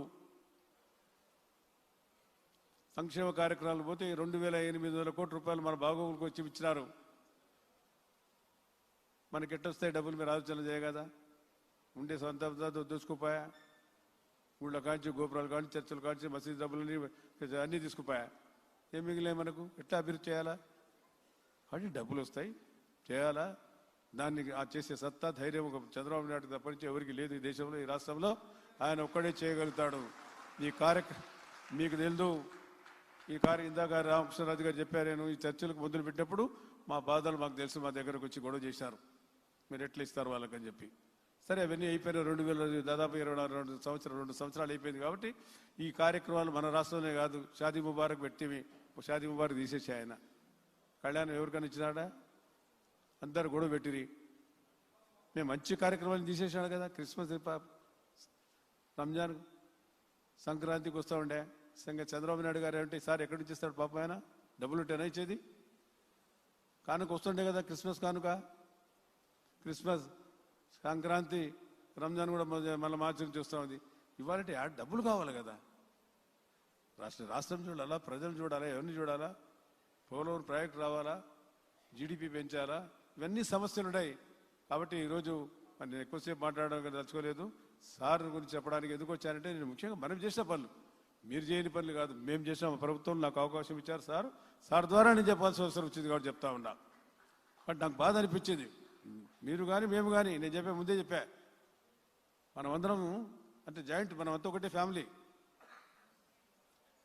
సంక్షేమ కార్యక్రమాలు పోతే 2,800 కోట్ల రూపాయలు మన బాగోగులకు వచ్చి ఇచ్చినారు. మనకి ఎట్టొస్తాయి డబ్బులు? మీరు ఆలోచన చేయగదా? ఉండే సొంత దూసుకుపోయా. ఊళ్ళో కాంచి, గోపురాలు కాంచి, చర్చలు కాంచి, మసీదు డబ్బులని అన్నీ తీసుకుపోయా. ఏం మిగిలే మనకు? ఎట్లా అభివృద్ధి చేయాలా? కాబట్టి డబ్బులు వస్తాయి, చేయాలా. దాన్ని చేసే సత్తా, ధైర్యం ఒక చంద్రబాబు నాయుడు తప్పనించి ఎవరికి లేదు ఈ దేశంలో, ఈ రాష్ట్రంలో. ఆయన ఒక్కడే చేయగలుగుతాడు. ఈ మీకు తెలుదు. ఇందాక రామకృష్ణరాజు గారు చెప్పారు, నేను ఈ చర్చలకు మొదలు పెట్టినప్పుడు మా బాధలు మాకు తెలుసు, మా దగ్గరకు వచ్చి గొడవ చేశారు, మీరు ఎట్లా ఇస్తారు వాళ్ళకని చెప్పి. సరే, అవన్నీ అయిపోయినా 2000 దాదాపు 22 సంవత్సరాలు అయిపోయింది. కాబట్టి ఈ కార్యక్రమాలు మన రాష్ట్రంలో కాదు. షాదీ ముబారక్ పెట్టివి, షాదీ ముబారక్ తీసేసి ఆయన కళ్యాణం ఎవరికైనా ఇచ్చినాడా? అందరు గొడవ పెట్టిరి. మేము మంచి కార్యక్రమాలు తీసేసాడు కదా. క్రిస్మస్, రంజాన్, సంక్రాంతికి వస్తూ ఉండే చంద్రబాబు నాయుడు గారు ఏమంటే, సార్ ఎక్కడి నుంచి ఇస్తాడు పాపం ఆయన? డబ్బులు ఉంటేనా ఇచ్చేది? కానుక వస్తుండే కదా, క్రిస్మస్ కానుక. క్రిస్మస్, సంక్రాంతి, రంజాన్ కూడా మళ్ళీ మార్చి నుంచి వస్తూ ఉంది. ఇవ్వాలంటే డబ్బులు కావాలి కదా. రాష్ట్రం చూడాలా, ప్రజలు చూడాలా, ఎవరిని చూడాలా, పోలవరం ప్రాజెక్టు రావాలా, జీడిపి పెంచాలా, ఇవన్నీ సమస్యలు ఉన్నాయి. కాబట్టి ఈరోజు మరి నేను ఎక్కువసేపు మాట్లాడడం తలుచుకోలేదు. సార్ గురించి చెప్పడానికి ఎందుకు వచ్చానంటే, నేను ముఖ్యంగా మనం చేసిన పనులు, మీరు చేయని పనులు కాదు, మేము చేసిన ప్రభుత్వం నాకు అవకాశం ఇచ్చారు సార్ ద్వారా నేను చెప్పాల్సిన అవసరం వచ్చింది కాబట్టి చెప్తా ఉన్నా. బట్ నాకు బాధ అనిపించింది, మీరు కానీ మేము కానీ, నేను ముందే చెప్పా, మనమందరం అంటే జాయింట్, మనమంతా ఒకటే ఫ్యామిలీ,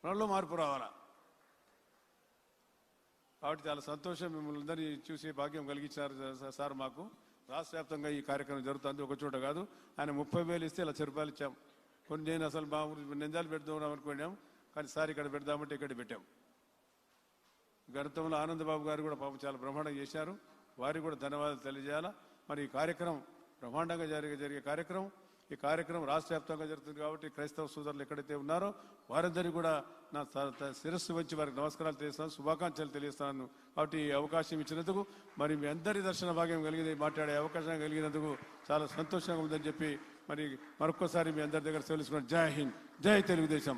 మనలో మార్పు రావాలా. కాబట్టి చాలా సంతోషం, మిమ్మల్ని అందరినీ చూసే భాగ్యం కలిగించారు సార్ మాకు. రాష్ట్ర వ్యాప్తంగా ఈ కార్యక్రమం జరుగుతుంది, ఒక చోట కాదు. ఆయన 30,000 ఇస్తే ఇలా 1,000 రూపాయలు ఇచ్చాం. కొన్ని నేను అసలు మా నిందాలు పెడదాం అనుకున్నాం, కానీ సార్ ఇక్కడ పెడదామంటే ఇక్కడ పెట్టాం. గతంలో ఆనందబాబు గారు కూడా పాపం చాలా బ్రహ్మాండంగా చేశారు, వారికి కూడా ధన్యవాదాలు తెలియజేయాలా. మరి ఈ కార్యక్రమం బ్రహ్మాండంగా జరిగే కార్యక్రమం, ఈ కార్యక్రమం రాష్ట్ర వ్యాప్తంగా జరుగుతుంది కాబట్టి క్రైస్తవ సోదరులు ఎక్కడైతే ఉన్నారో వారందరికీ కూడా నా శిరస్సు వచ్చి వారికి నమస్కారాలు తెలియస్తాను, శుభాకాంక్షలు తెలియస్తాను. కాబట్టి ఈ అవకాశం ఇచ్చినందుకు, మరి మీ అందరి దర్శన భాగ్యం కలిగింది, మాట్లాడే అవకాశం కలిగినందుకు చాలా సంతోషంగా ఉందని చెప్పి మరి మరొక్కసారి మీ అందరి దగ్గర తెలుసుకున్నాను. జై హింద్, జై Telugu Desam.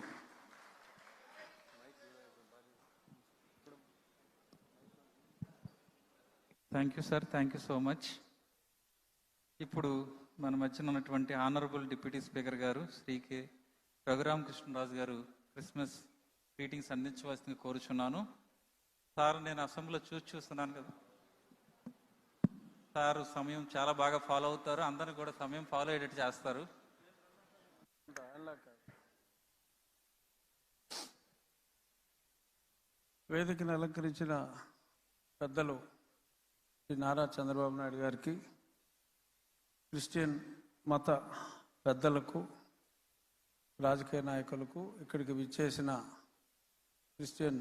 Thank you sir, thank you so much. ఇప్పుడు మన మధ్యన ఉన్నటువంటి ఆనరబుల్ డిప్యూటీ స్పీకర్ గారు శ్రీ కె రఘురామకృష్ణరాజు గారు క్రిస్మస్ గ్రీటింగ్స్ అందించవలసిందిగా కోరుచున్నాను. సార్ నేను అసెంబ్లీలో చూస్తున్నాను కదా, సార్ సమయం చాలా బాగా ఫాలో అవుతారు, అందరిని కూడా సమయం ఫాలో అయ్యేటట్టు చేస్తారు. వేదికను అలంకరించిన పెద్దలు శ్రీ నారా చంద్రబాబు నాయుడు గారికి, క్రిస్టియన్ మత పెద్దలకు, రాజకీయ నాయకులకు, ఇక్కడికి విచ్చేసిన క్రిస్టియన్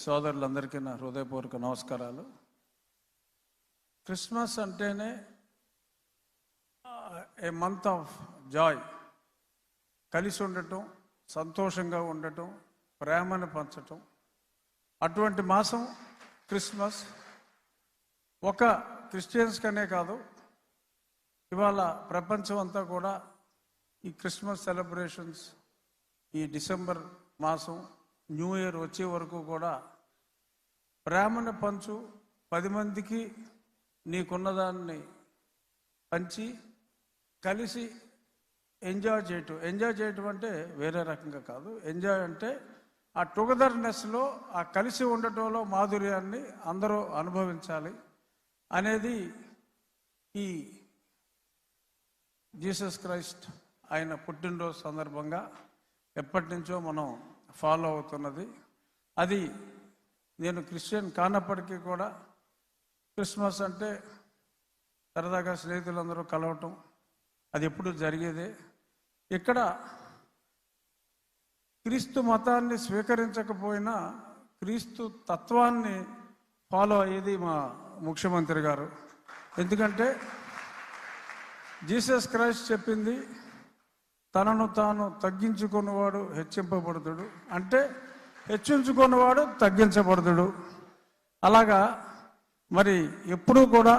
సోదరులందరికీ నా హృదయపూర్వక నమస్కారాలు. క్రిస్మస్ అంటేనే ఏ మంత్ ఆఫ్ జాయ్, కలిసి ఉండటం, సంతోషంగా ఉండటం, ప్రేమను పంచటం, అటువంటి మాసం క్రిస్మస్. ఒక క్రిస్టియన్స్కనే కాదు, ఇవాళ ప్రపంచం అంతా కూడా ఈ క్రిస్మస్ సెలబ్రేషన్స్, ఈ డిసెంబర్ మాసం న్యూ ఇయర్ వచ్చే వరకు కూడా ప్రేమను పంచు, 10 మందికి నీకున్నదాన్ని పంచి కలిసి ఎంజాయ్ చేయటం అంటే వేరే రకంగా కాదు. ఎంజాయ్ అంటే ఆ టుగెదర్నెస్లో, ఆ కలిసి ఉండటంలో మాధుర్యాన్ని అందరూ అనుభవించాలి అనేది ఈ జీసస్ క్రైస్ట్ ఆయన పుట్టినరోజు సందర్భంగా ఎప్పటి నుంచో మనం ఫాలో అవుతున్నది. అది నేను క్రిస్టియన్ కానప్పటికీ కూడా క్రిస్మస్ అంటే సరదాగా స్నేహితులందరూ కలవటం, అది ఎప్పుడు జరిగేదే. ఇక్కడ క్రీస్తు మతాన్ని స్వీకరించకపోయినా క్రీస్తు తత్వాన్ని ఫాలో అయ్యేది మా ముఖ్యమంత్రి గారు. ఎందుకంటే జీసస్ క్రైస్ట్ చెప్పింది, తనను తాను తగ్గించుకున్నవాడు హెచ్చింపబడుతుడు, అంటే హెచ్చించుకున్నవాడు తగ్గించబడుతుడు. అలాగా మరి ఎప్పుడూ కూడా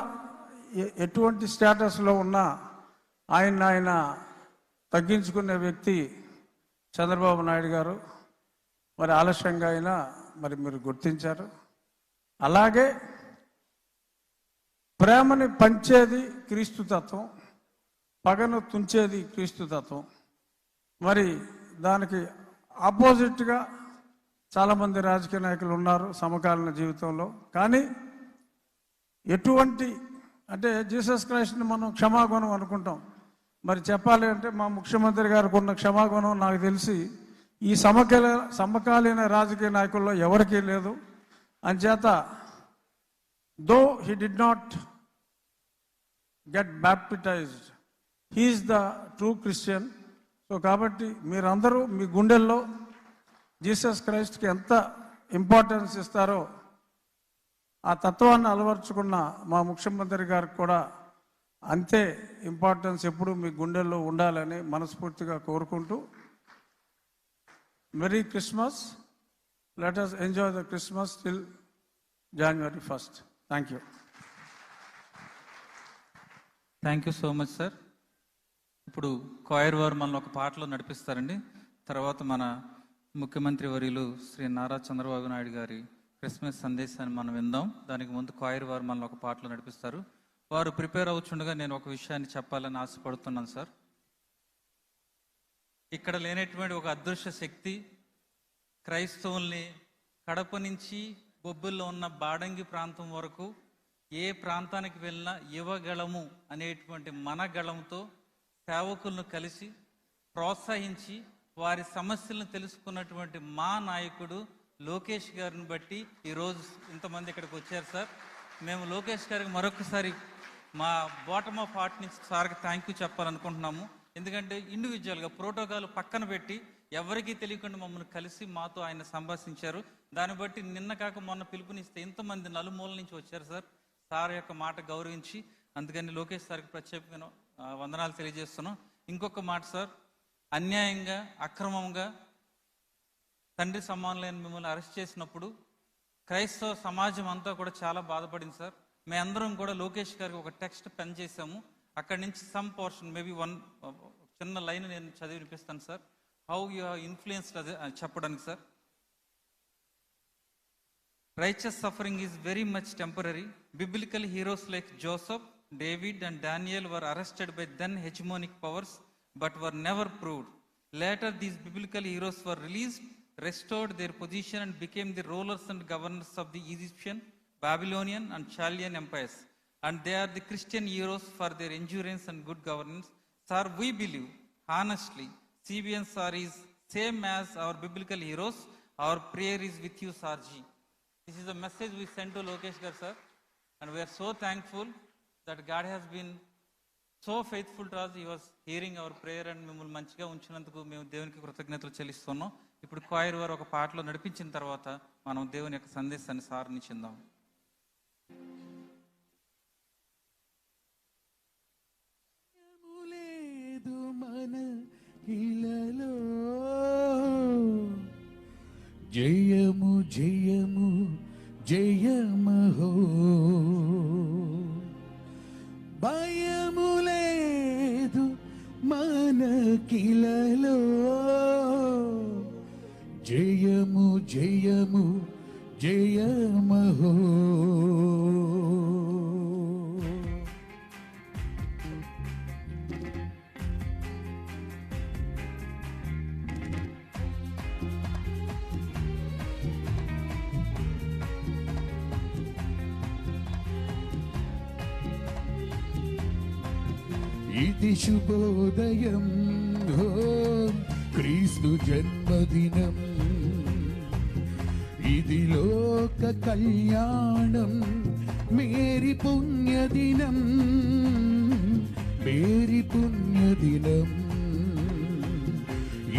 ఎటువంటి స్టేటస్లో ఉన్నా ఆయన తగ్గించుకునే వ్యక్తి చంద్రబాబు నాయుడు గారు. మరి ఆలస్యంగా అయినా మరి మీరు గుర్తించారు. అలాగే ప్రేమని పంచేది క్రీస్తు తత్వం, పగను తుంచేది క్రీస్తు తత్వం. మరి దానికి ఆపోజిట్గా చాలామంది రాజకీయ నాయకులు ఉన్నారు సమకాలీన జీవితంలో. కానీ ఎటువంటి అంటే జీసస్ క్రైస్ట్ని మనం క్షమాగుణం అనుకుంటాం. మరి చెప్పాలి అంటే మా ముఖ్యమంత్రి గారికి ఉన్న క్షమాగుణం నాకు తెలిసి ఈ సమకాలీన రాజకీయ నాయకుల్లో ఎవరికీ లేదు. అంచేత though he did not get baptised, he is the true Christian. So కాబట్టి మీరందరూ మీ గుండెల్లో జీసస్ క్రైస్ట్కి ఎంత ఇంపార్టెన్స్ ఇస్తారో ఆ తత్వాన్ని అలవర్చుకున్న మా ముఖ్యమంత్రి గారికి కూడా అంతే ఇంపార్టెన్స్ ఎప్పుడు మీ గుండెల్లో ఉండాలని మనస్ఫూర్తిగా కోరుకుంటూ, merry Christmas. Let us enjoy the Christmas till January 1st. Thank you. Thank you so much sir. ఇప్పుడు కాయర్ వారు మనల్ని ఒక పాటలో నడిపిస్తారండి. తర్వాత మన ముఖ్యమంత్రి వర్యులు శ్రీ నారా చంద్రబాబు నాయుడు గారి క్రిస్మస్ సందేశాన్ని మనం విందాం. దానికి ముందు కాయర్ వారు మనల్ని ఒక పాటలో నడిపిస్తారు. వారు ప్రిపేర్ అవుతుండగా నేను ఒక విషయాన్ని చెప్పాలని ఆశపడుతున్నాను సార్. ఇక్కడ లేనటువంటి ఒక అదృశ్య శక్తి క్రైస్తవుల్ని కడప నుంచి బొబ్బుల్లో ఉన్న బాడంగి ప్రాంతం వరకు ఏ ప్రాంతానికి వెళ్ళినా యువగళము అనేటువంటి మన గళంతో సేవకులను కలిసి ప్రోత్సహించి వారి సమస్యలను తెలుసుకున్నటువంటి మా నాయకుడు లోకేష్ గారిని బట్టి ఈరోజు ఇంతమంది ఇక్కడికి వచ్చారు సార్. మేము లోకేష్ గారికి మరొకసారి మా బాటమ్ ఆఫ్ హార్ట్ నుంచి సార్కి థ్యాంక్ యూ చెప్పాలనుకుంటున్నాము. ఎందుకంటే ఇండివిజువల్గా ప్రోటోకాల్ పక్కన పెట్టి ఎవరికీ తెలియకుండా మమ్మల్ని కలిసి మాతో ఆయన సంభాషించారు. దాన్ని బట్టి నిన్న కాక మొన్న పిలుపునిస్తే ఇంతమంది నలుమూల నుంచి వచ్చారు సార్. సార్ యొక్క మాట గౌరవించి అందుకని లోకేష్ సార్కి ప్రత్యేకంగా వందనాలు తెలియజేస్తున్నాం. ఇంకొక మాట సార్, అన్యాయంగా అక్రమంగా తండ్రి సమానులైన మిమ్మల్ని అరెస్ట్ చేసినప్పుడు క్రైస్తవ సమాజం అంతా కూడా చాలా బాధపడింది సార్. మేమందరం కూడా లోకేష్ గారికి ఒక టెక్స్ట్ పెన్ చేసాము. అక్కడి నుంచి సమ్ పోర్షన్ మేబీ వన్ చిన్న లైన్ నేను చదివి వినిపిస్తాను sir. How you have influenced అదే చెప్పడానికి sir. Righteous suffering is very much temporary. Biblical heroes like Joseph, David and Daniel were arrested by then hegemonic powers but were never proved. Later these biblical heroes were released, restored their position and became the rulers and governors of the Egyptian, Babylonian and Chaldean empires. And they are the Christian heroes for their endurance and good governance. Sir, we believe honestly CBN sir is same as our biblical heroes. Our prayer is with you, Sir Ji. This is a message we sent to Lokesh Gar sir, and we are so thankful that God has been so faithful to us. He was hearing our prayer and మిమ్మల్ని మంచిగా ఉంచినందుకు మేము దేవునికి కృతజ్ఞతలు చెల్లిస్తున్నాం. ఇప్పుడు కాయర్ వారు ఒక పాటలో నడిపించిన తర్వాత మనం దేవుని యొక్క సందేశాన్ని సార్ని చెందాం. జయము జయము జయమహో, భయము లేదు మనకిలలో. జయము జయము జయమహో. ఇది శుభోదయం, ఓ క్రీస్తు జన్మదినం. ఇది లోక కళ్యాణం, మేరీ పుణ్యదినం, మేరీ పుణ్యదినం.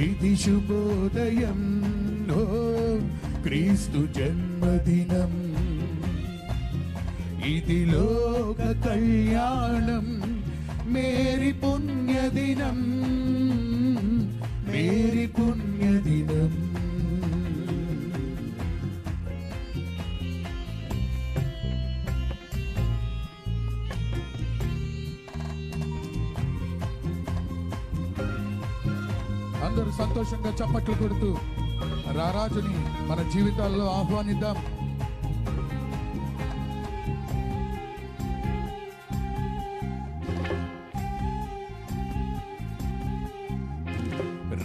ఇది శుభోదయం, ఓ క్రీస్తు జన్మదినం. ఇది లోక కళ్యాణం, మేరీ పుణ్యదినం, మేరీ పుణ్యదినం. అందరూ సంతోషంగా చప్పట్లు కొడుతూ రారాజుని మన జీవితాల్లో ఆహ్వానిద్దాం.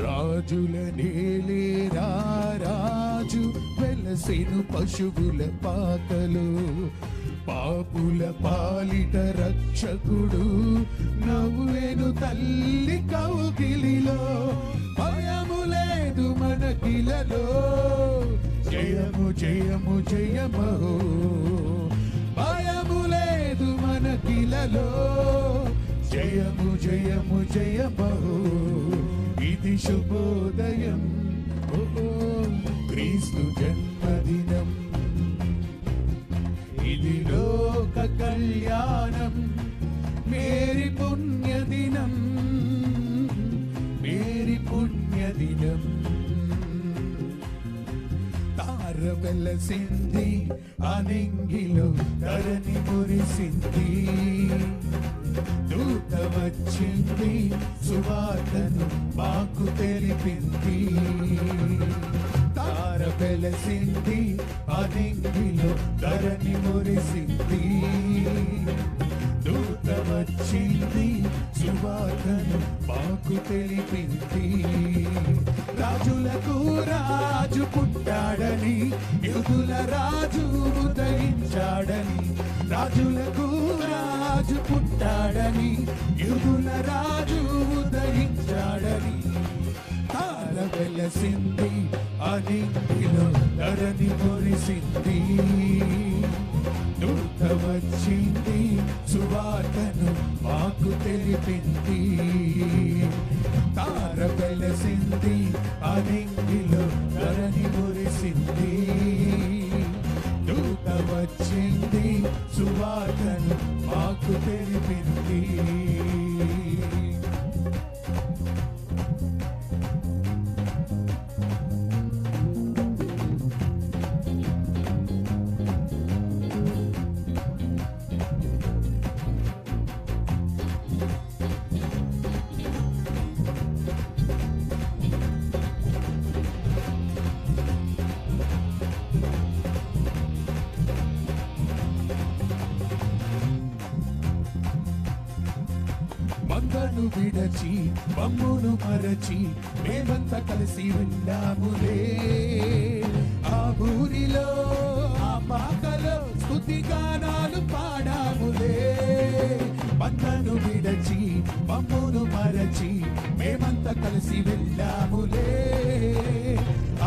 రాజుల నేలే రారాజు వెలసెను పశువుల పాకలు, పాపుల పాలిట రక్షకుడు నవ్వేను తల్లి కౌగిలిలో. భయము లేదు మనకిలలో, జయము జయము జయమహో. భయము లేదు మనకిలలో, జయము జయము జయమహో. ఇది శుభోదయం, ఓ క్రీస్తు జన్మదినం. ఇది లోక కళ్యాణం, మేరీ పుణ్యదినం, మేరీ పుణ్యదినం. తార వెలసింది అనింగిలో ధరణి మురిసింది దూత వచ్చింది సువార్తను మాకు తెలిపింది తార వెలసింది అనింగిలో ధరణి మురిసింది దూత వచ్చింది సువార్తను మాకు తెలిపింది రాజులకు రాజు పుట్టాడని యూదుల రాజు ఉదయించాడని రాజులకు రాజు పుట్టాడని యూదుల రాజు ఉదయించాడని తార వెలసింది అనింగిలో ధరణి మురిసింది దూత వచ్చింది సువార్తను మాకు తెలిపింది తార వెలసింది అనింగిలో ధరణి మురిసింది దూత వచ్చింది సువార్తను మాకు తెలిపింది మందను విడచి బమ్మును మరచి మేమంతా కలిసి ఉన్నాములే ఆ ఊరిలో ఆ పాకలో స్తుతి గానాలు పాడాములే మందను విడచి బమ్మును మరచి మేమంతా కలిసి వెళ్ళాములే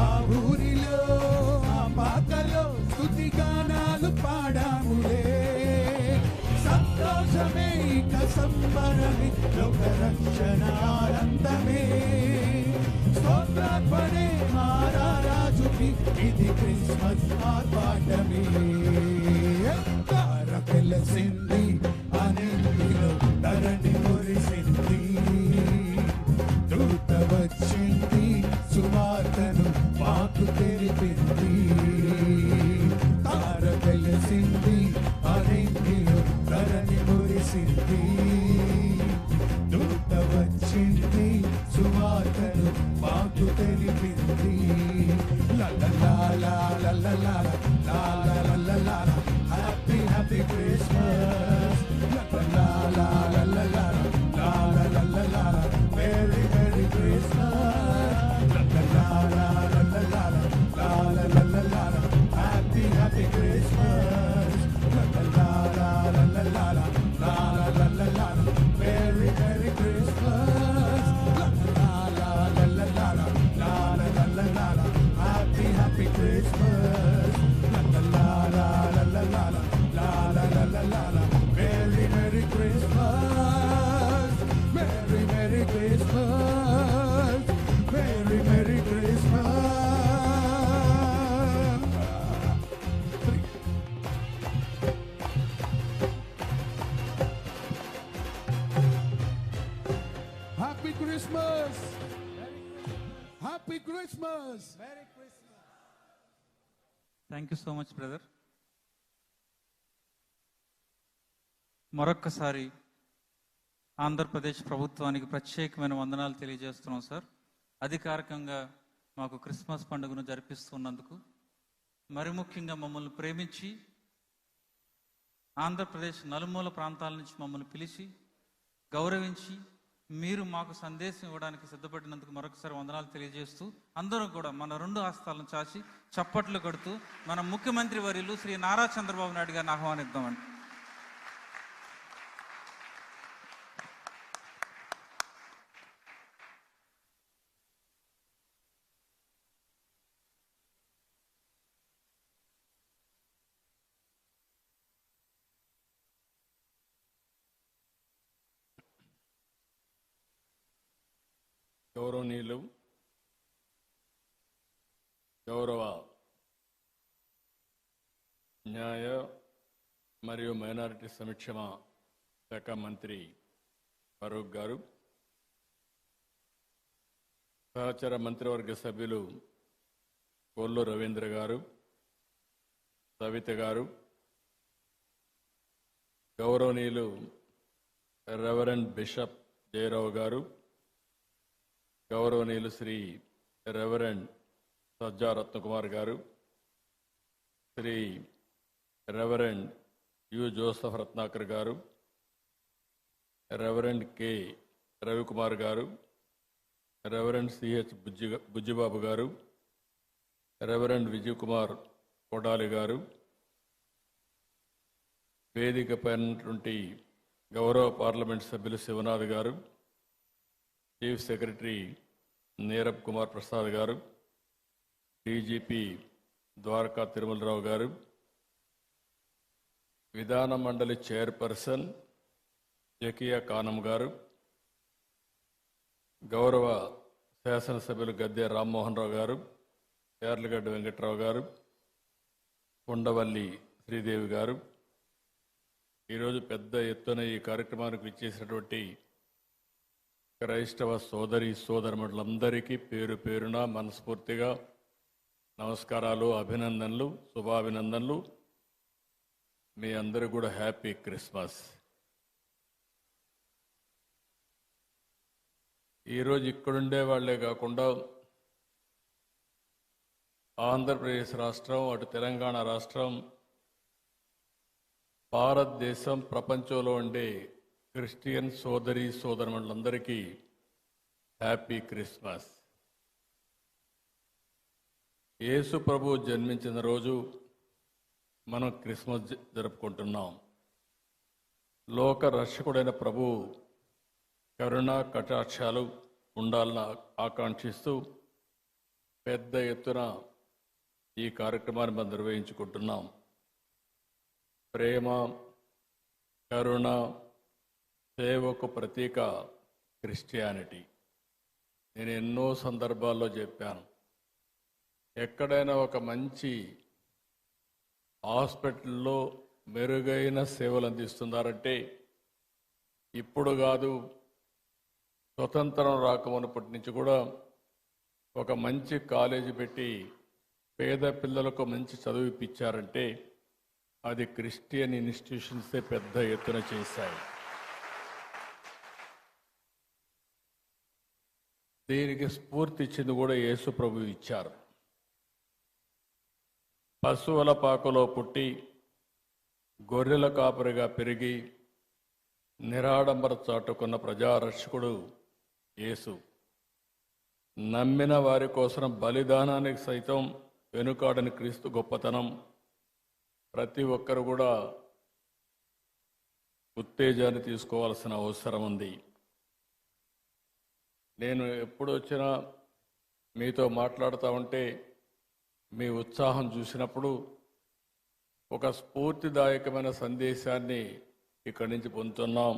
ఆ ఊరిలో ఆ పాకలో స్తుతి గానాలు పాడాములే సంతోషమే ఇక సంబరమే లోక రక్షణ ఆనందమే స్తోత్రార్పణే మారారాజుకి ఇది క్రిస్మస్ ఆర్భాటమే తార వెలసింది అనింగిలో ధరణి మురిసింది దూత వచ్చింది సువార్తను మాకు తెలిపింది తార వెలసింది అనింగిలో ధరణి మురిసింది దూత వచ్చింది సువార్తను మాకు తెలిపింది happy happy Christmas very very Christmas happy happy Christmas Merry Merry Christmas Happy Happy Christmas Merry Merry Christmas Merry Merry Christmas Merry Merry Christmas Happy Christmas! Happy Christmas! Merry Christmas! Thank you so much brother. మరొక్కసారి ఆంధ్రప్రదేశ్ ప్రభుత్వానికి ప్రత్యేకమైన వందనాలు తెలియజేస్తున్నాం సార్. అధికారికంగా మాకు క్రిస్మస్ పండుగను జరిపిస్తున్నందుకు, మరి ముఖ్యంగా మమ్మల్ని ప్రేమించి ఆంధ్రప్రదేశ్ నలుమూల ప్రాంతాల నుంచి మమ్మల్ని పిలిచి గౌరవించి మీరు మాకు సందేశం ఇవ్వడానికి సిద్ధపడినందుకు మరొకసారి వందనాలు తెలియజేస్తూ, అందరూ కూడా మన రెండు హస్తాలను చాచి చప్పట్లు కొడుతూ మన ముఖ్యమంత్రి వర్యులు శ్రీ నారా చంద్రబాబు నాయుడు గారిని ఆహ్వానిద్దామండి. గౌరవనీయులు, గౌరవ న్యాయ మరియు మైనారిటీ సంక్షేమ శాఖ మంత్రి ఫరూక్ గారు, సహచర మంత్రివర్గ సభ్యులు కోల్లు రవీంద్ర గారు, సవిత గారు, గౌరవనీయులు రెవరెండ్ బిషప్ జయరావు గారు, గౌరవనీయులు శ్రీ రెవరెండ్ సజ్జా రత్నకుమార్ గారు, Shri reverend U Joseph Ratnakar గారు, రెవరెండ్ కె రవికుమార్ గారు, రెవరెండ్ సిహెచ్ బుజ్జిబాబు గారు, రెవరెండ్ విజయ్ కుమార్ కొడాలి గారు, వేదిక పైనటువంటి గౌరవ పార్లమెంట్ సభ్యులు శివనాథ్ గారు, చీఫ్ సెక్రటరీ నీరబ్ కుమార్ ప్రసాద్ గారు, డీజీపీ ద్వారకా తిరుమలరావు గారు, విధాన మండలి చైర్పర్సన్ జకియా కానం గారు, గౌరవ శాసనసభ్యులు గద్దె రామ్మోహన్ రావు గారు, యార్లగడ్డ వెంకట్రావు గారు, ఉండవల్లి శ్రీదేవి గారు, ఈరోజు పెద్ద ఎత్తున ఈ కార్యక్రమానికి విచ్చేసినటువంటి క్రైస్తవ సోదరి సోదరులందరికీ పేరు పేరున మనస్ఫూర్తిగా నమస్కారాలు, అభినందనలు, శుభాభినందనలు. మీ అందరూ కూడా హ్యాపీ క్రిస్మస్. ఈరోజు ఇక్కడుండే వాళ్ళే కాకుండా ఆంధ్రప్రదేశ్ రాష్ట్రం, అటు తెలంగాణ రాష్ట్రం, భారతదేశం, ప్రపంచంలో ఉండే క్రిస్టియన్ సోదరి సోదరులందరికీ హ్యాపీ క్రిస్మస్. యేసు ప్రభు జన్మించిన రోజు మనం క్రిస్మస్ జరుపుకుంటున్నాం. లోక రక్షకుడైన ప్రభు కరుణా కటాక్షాలు ఉండాలని ఆకాంక్షిస్తూ పెద్ద ఎత్తున ఈ కార్యక్రమాన్ని మనం నిర్వహించుకుంటున్నాం. ప్రేమ, కరుణ, సేవకు ప్రతీక క్రిస్టియానిటీ. నేను ఎన్నో సందర్భాల్లో చెప్పాను, ఎక్కడైనా ఒక మంచి హాస్పిటల్లో మెరుగైన సేవలు అందిస్తున్నారంటే ఇప్పుడు కాదు, స్వతంత్రం రాకమునప్పటి నుంచి కూడా ఒక మంచి కాలేజీ పెట్టి పేద పిల్లలకు మంచి చదువు ఇప్పించారంటే అది క్రిస్టియన్ ఇన్స్టిట్యూషన్సే పెద్ద ఎత్తున చేశాయి. దీనికి స్ఫూర్తి ఇచ్చింది కూడా యేసు ప్రభు ఇచ్చారు. పశువుల పాకలో పుట్టి గొర్రెల కాపరిగా పెరిగి నిరాడంబర చాటుకున్న ప్రజారక్షకుడు యేసు. నమ్మిన వారి కోసం బలిదానానికి సైతం వెనుకాడని క్రీస్తు గొప్పతనం ప్రతి ఒక్కరు కూడా ఉత్తేజాన్ని తీసుకోవాల్సిన అవసరం ఉంది. నేను ఎప్పుడు వచ్చినా మీతో మాట్లాడుతూ ఉంటే మీ ఉత్సాహం చూసినప్పుడు ఒక స్ఫూర్తిదాయకమైన సందేశాన్ని ఇక్కడి నుంచి పొందుతున్నాం.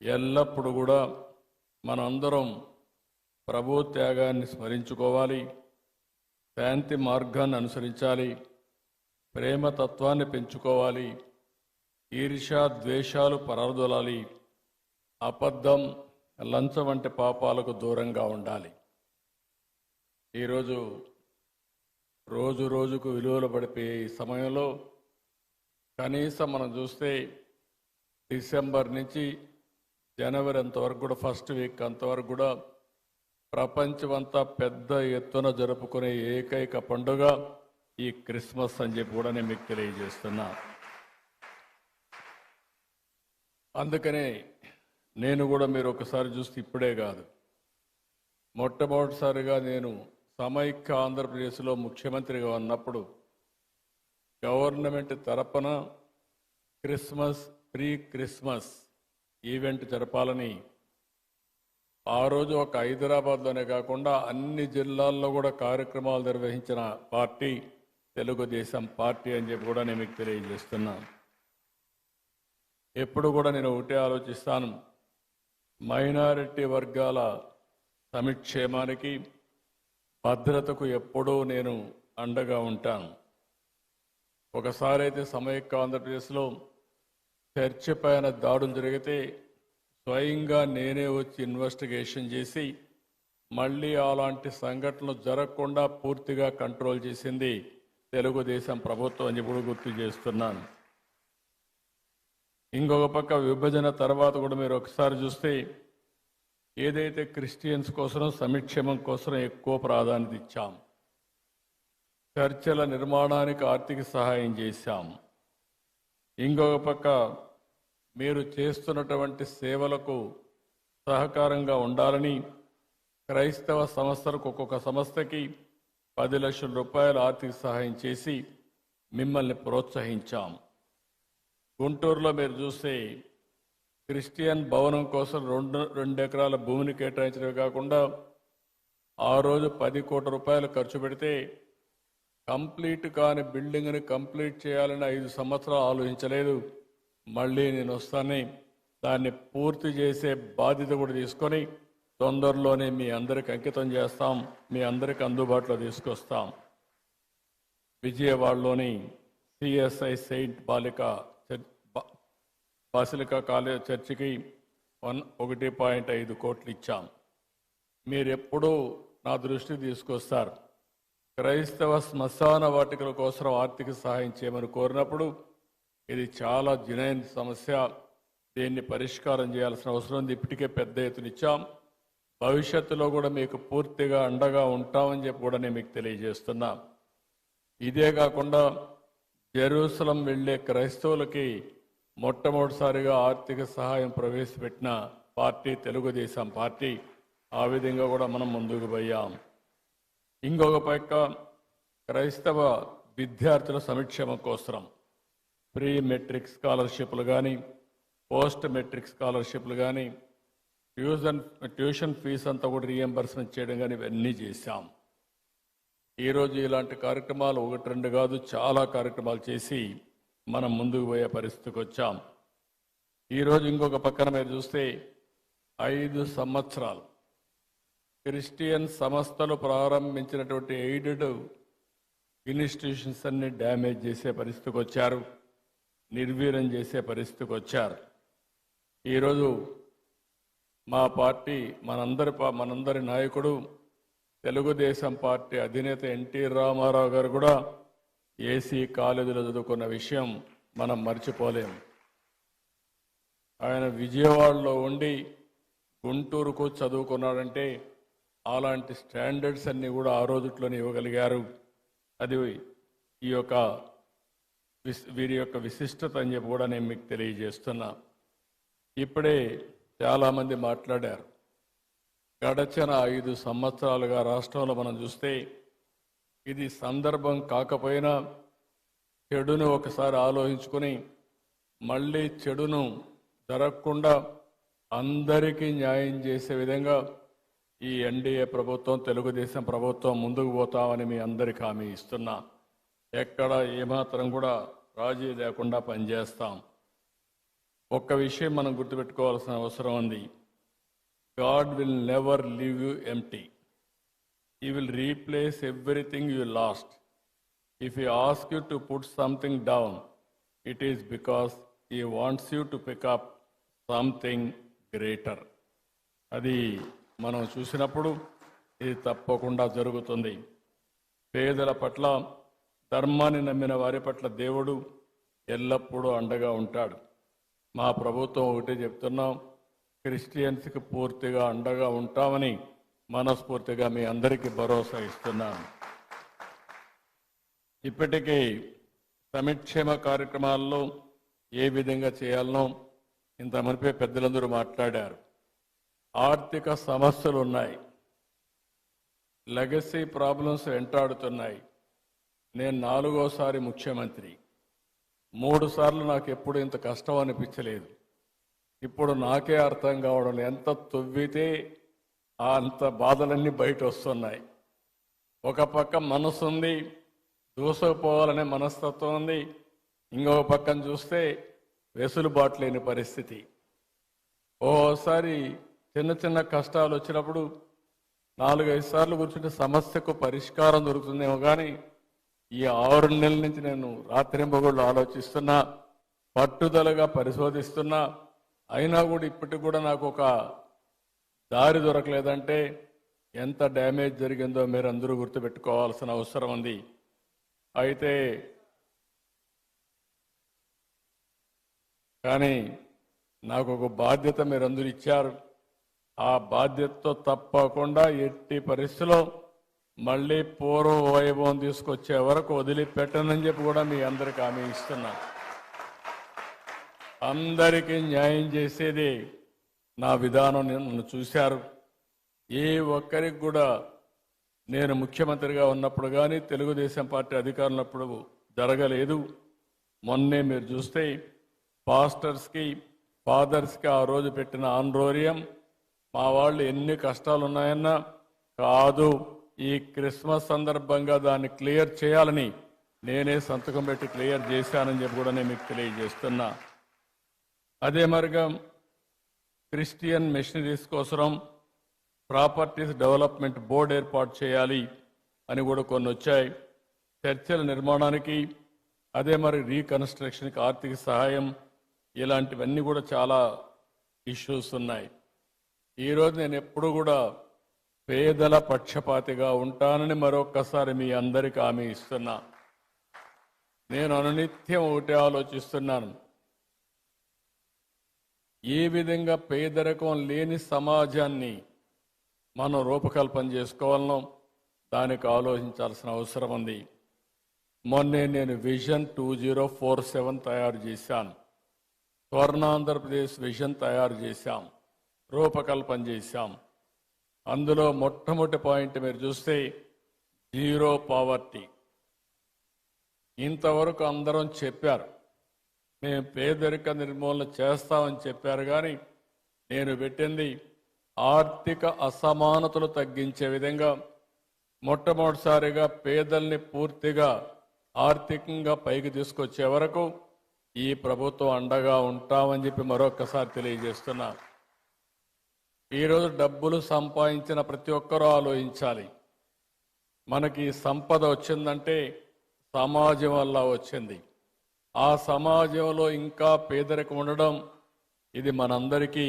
ఎల్లప్పుడూ కూడా మనందరం ప్రభు త్యాగాన్ని స్మరించుకోవాలి, శాంతి మార్గాన్ని అనుసరించాలి, ప్రేమతత్వాన్ని పెంచుకోవాలి, ఈర్ష్య ద్వేషాలు పరారదొలాలి, అబద్ధం, లంచం వంటి పాపాలకు దూరంగా ఉండాలి. ఈరోజు రోజు రోజుకు విలువలు పడిపోయే ఈ సమయంలో కనీసం మనం చూస్తే డిసెంబర్ నుంచి జనవరి అంతవరకు కూడా ఫస్ట్ వీక్ అంతవరకు కూడా ప్రపంచమంతా పెద్ద ఎత్తున జరుపుకునే ఏకైక పండుగ ఈ క్రిస్మస్ అని చెప్పి కూడా నేను మీకు తెలియజేస్తున్నా. అందుకనే నేను కూడా మీరు ఒకసారి చూస్తే ఇప్పుడే కాదు, మొట్టమొదటిసారిగా నేను సమైక్య ఆంధ్రప్రదేశ్లో ముఖ్యమంత్రిగా ఉన్నప్పుడు గవర్నమెంట్ తరపున క్రిస్మస్, ప్రీ క్రిస్మస్ ఈవెంట్ జరపాలని ఆ రోజు ఒక హైదరాబాద్లోనే కాకుండా అన్ని జిల్లాల్లో కూడా కార్యక్రమాలు నిర్వహించిన పార్టీ తెలుగుదేశం పార్టీ అని చెప్పి కూడా నేను మీకు తెలియజేస్తున్నాను. ఎప్పుడు కూడా నేను ఒకటే ఆలోచిస్తాను, మైనారిటీ వర్గాల సంక్షేమానికి, భద్రతకు ఎప్పుడూ నేను అండగా ఉంటాను. ఒకసారి అయితే సమైక్య ఆంధ్రప్రదేశ్లో చర్చి పైన దాడులు జరిగితే స్వయంగా నేనే వచ్చి ఇన్వెస్టిగేషన్ చేసి మళ్ళీ అలాంటి సంఘటనలు జరగకుండా పూర్తిగా కంట్రోల్ చేసింది తెలుగుదేశం ప్రభుత్వం అని కూడా గుర్తు చేస్తున్నాను. ఇంకొక పక్క విభజన తర్వాత కూడా మీరు ఒకసారి చూస్తే ఏదైతే క్రిస్టియన్స్ కోసం సంక్షేమం కోసం ఎక్కువ ప్రాధాన్యత ఇచ్చాం, చర్చల నిర్మాణానికి ఆర్థిక సహాయం చేశాం. ఇంకొక పక్క మీరు చేస్తున్నటువంటి సేవలకు సహకారంగా ఉండాలని క్రైస్తవ సంస్థలకు ఒక్కొక్క సంస్థకి 10 లక్షల రూపాయల ఆర్థిక సహాయం చేసి మిమ్మల్ని ప్రోత్సహించాం. గుంటూరులో మీరు చూస్తే క్రిస్టియన్ భవనం కోసం 2 ఎకరాల భూమిని కేటాయించడమే కాకుండా ఆ రోజు 10 కోట్ల రూపాయలు ఖర్చు పెడితే కంప్లీట్ కాని బిల్డింగ్ని కంప్లీట్ చేయాలని 5 సంవత్సరాలు ఆలోచించలేదు. మళ్ళీ నేను వస్తానే దాన్ని పూర్తి చేసే బాధ్యత కూడా తీసుకొని తొందరలోనే మీ అందరికి అంకితం చేస్తాం, మీ అందరికి అందుబాటులో తీసుకొస్తాం. విజయవాడలోని సిఎస్ఐ సెయింట్ బాసిలికా కాలేజ్ చర్చికి 1.5 కోట్లు ఇచ్చాం. మీరెప్పుడూ నా దృష్టికి తీసుకొస్తారు. క్రైస్తవ శ్మశాన వాటికల కోసం ఆర్థిక సహాయం చేయమని కోరినప్పుడు ఇది చాలా జనైన సమస్య, దీన్ని పరిష్కారం చేయాల్సిన అవసరం ఉంది. ఇప్పటికే పెద్ద ఎత్తున ఇచ్చాం. భవిష్యత్తులో కూడా మీకు పూర్తిగా అండగా ఉంటామని చెప్పి కూడా నేను మీకు తెలియజేస్తున్నా. ఇదే కాకుండా జెరూసలం వెళ్ళే క్రైస్తవులకి మొట్టమొదటిసారిగా ఆర్థిక సహాయం ప్రవేశపెట్టిన పార్టీ తెలుగుదేశం పార్టీ. ఆ విధంగా కూడా మనం ముందుకు పోయాం. ఇంకొక పక్క క్రైస్తవ విద్యార్థుల సంక్షేమం కోసం ప్రీ మెట్రిక్ స్కాలర్షిప్లు కానీ, పోస్ట్ మెట్రిక్ స్కాలర్షిప్లు కానీ, ట్యూషన్ ఫీజు అంతా కూడా రీఎంబర్స్మెంట్ చేయడం కానీ ఇవన్నీ చేశాం. ఈరోజు ఇలాంటి కార్యక్రమాలు 1-2 కాదు, చాలా కార్యక్రమాలు చేసి మనం ముందుకు పోయే పరిస్థితికి వచ్చాం. ఈరోజు ఇంకొక పక్కన మీరు చూస్తే 5 సంవత్సరాలు క్రిస్టియన్ సంస్థలు ప్రారంభించినటువంటి ఎయిడెడ్ ఇన్స్టిట్యూషన్స్ అన్ని డ్యామేజ్ చేసే పరిస్థితికి వచ్చారు, నిర్వీర్యం చేసే పరిస్థితికి వచ్చారు. ఈరోజు మా పార్టీ మనందరి నాయకుడు తెలుగుదేశం పార్టీ అధినేత ఎన్టీ రామారావు గారు కూడా ఏసీ కాలేజీలో చదువుకున్న విషయం మనం మర్చిపోలేం. ఆయన విజయవాడలో ఉండి గుంటూరుకు చదువుకున్నాడంటే అలాంటి స్టాండర్డ్స్ అన్నీ కూడా ఆ రోజుట్లోనే ఇవ్వగలిగారు. అది వీరి యొక్క విశిష్టత అని చెప్పి కూడా నేను మీకు తెలియజేస్తున్నా. ఇప్పుడే చాలామంది మాట్లాడారు. గడచిన 5 సంవత్సరాలుగా రాష్ట్రంలో మనం చూస్తే ఇది సందర్భం కాకపోయినా చెడును ఒకసారి ఆలోచించుకొని మళ్ళీ చెడును జరగకుండా అందరికీ న్యాయం చేసే విధంగా ఈ ఎన్డీఏ ప్రభుత్వం, తెలుగుదేశం ప్రభుత్వం ముందుకు పోతామని మీ అందరికీ హామీ ఇస్తున్నా. ఎక్కడ ఏమాత్రం కూడా రాజీ లేకుండా పనిచేస్తాం. ఒక్క విషయం మనం గుర్తుపెట్టుకోవాల్సిన అవసరం ఉంది. God will never leave you empty. He will replace everything you lost. If He asks you to put something down, it is because He wants you to pick up something greater. అది మనం చూసినప్పుడు ఇది తప్పకుండా జరుగుతుంది. పేదల పట్ల, ధర్మాన్ని నమ్మిన వారి పట్ల దేవుడు ఎల్లప్పుడూ అండగా ఉంటాడు. మా ప్రభుత్వం ఒకటే చెప్తున్నాం, క్రిస్టియన్స్కి పూర్తిగా అండగా ఉంటామని మనస్ఫూర్తిగా మీ అందరికీ భరోసా ఇస్తున్నాను. ఇప్పటికీ సంక్షేమ కార్యక్రమాల్లో ఏ విధంగా చేయాలనో ఇంత మునిపే పెద్దలందరూ మాట్లాడారు. ఆర్థిక సమస్యలు ఉన్నాయి, లెగసీ ప్రాబ్లమ్స్ వెంటాడుతున్నాయి. నేను 4వసారి ముఖ్యమంత్రి. 3 సార్లు నాకు ఎప్పుడు ఇంత కష్టం అనిపించలేదు. ఇప్పుడు నాకే అర్థం కావడం, ఎంత తవ్వితే అంత బాధలన్నీ బయట వస్తున్నాయి. ఒక పక్క మనసు ఉంది, దూసుకుపోవాలనే మనస్తత్వం ఉంది. ఇంకొక పక్కన చూస్తే వెసులుబాటు లేని పరిస్థితి. ఓసారి చిన్న చిన్న కష్టాలు వచ్చినప్పుడు 4-5 సార్లు కూర్చుంటే సమస్యకు పరిష్కారం దొరుకుతుందేమో కానీ ఈ 6 నెలల నుంచి నేను రాత్రింబగళ్ళు ఆలోచిస్తున్నా, పట్టుదలగా పరిశోధిస్తున్నా. అయినా కూడా ఇప్పటికి కూడా నాకు ఒక దారి దొరకలేదంటే ఎంత డ్యామేజ్ జరిగిందో మీరు అందరూ గుర్తుపెట్టుకోవాల్సిన అవసరం ఉంది. అయితే కానీ నాకు ఒక బాధ్యత మీరందరూ ఇచ్చారు. ఆ బాధ్యతతో తప్పకుండా ఎట్టి పరిస్థితిలో మళ్ళీ పూర్వ వైభవం తీసుకొచ్చే వరకు వదిలిపెట్టనని చెప్పి కూడా మీ అందరికి హామీ ఇస్తున్నా. అందరికీ న్యాయం చేసేది నా విధానం. నన్ను చూశారు. ఏ ఒక్కరికి కూడా నేను ముఖ్యమంత్రిగా ఉన్నప్పుడు కానీ తెలుగుదేశం పార్టీ అధికారంలో ఉన్నప్పుడు జరగలేదు. మొన్నే మీరు చూస్తే పాస్టర్స్కి ఫాదర్స్కి ఆ రోజు పెట్టిన ఆండ్రోరియం మా వాళ్ళు ఎన్ని కష్టాలు ఉన్నాయన్నా కాదు, ఈ క్రిస్మస్ సందర్భంగా దాన్ని క్లియర్ చేయాలని నేనే సంతకం పెట్టి క్లియర్ చేశానని చెప్పి కూడా నేను మీకు తెలియజేస్తున్నా. అదే మరిగా క్రిస్టియన్ మిషనరీస్ కోసం ప్రాపర్టీస్ డెవలప్మెంట్ బోర్డు ఏర్పాటు చేయాలి అని కూడా కొన్ని వచ్చాయి. చర్చల నిర్మాణానికి అదే మరి రీకన్స్ట్రక్షన్కి ఆర్థిక సహాయం, ఇలాంటివన్నీ కూడా చాలా ఇష్యూస్ ఉన్నాయి. ఈరోజు నేను ఎప్పుడు కూడా పేదల పక్షపాతిగా ఉంటానని మరొక్కసారి మీ అందరికీ హామీ ఇస్తున్నా. నేను అనునిత్యం ఒకటి ఆలోచిస్తున్నాను, ఏ విధంగా పేదరికం లేని సమాజాన్ని మనం రూపకల్పన చేసుకోవాలనో దానికి ఆలోచించాల్సిన అవసరం ఉంది. మొన్నే నేను విజన్ 2047 తయారు చేశాను. స్వర్ణాంధ్రప్రదేశ్ విజన్ తయారు చేశాం, రూపకల్పన చేశాం. అందులో మొట్టమొదటి పాయింట్ మీరు చూస్తే జీరో పావర్టీ. ఇంతవరకు అందరం చెప్పారు మేము పేదరిక నిర్మూలన చేస్తామని చెప్పారు, కానీ నేను పెట్టింది ఆర్థిక అసమానతలు తగ్గించే విధంగా మొట్టమొదటిసారిగా పేదల్ని పూర్తిగా ఆర్థికంగా పైకి తీసుకొచ్చే వరకు ఈ ప్రభుత్వం అండగా ఉంటామని చెప్పి మరొకసారి తెలియజేస్తున్నా. ఈరోజు డబ్బులు సంపాదించిన ప్రతి ఒక్కరూ ఆలోచించాలి, మనకి సంపద వచ్చిందంటే సమాజం వల్ల వచ్చింది. ఆ సమాజంలో ఇంకా పేదరికం ఉండడం ఇది మనందరికీ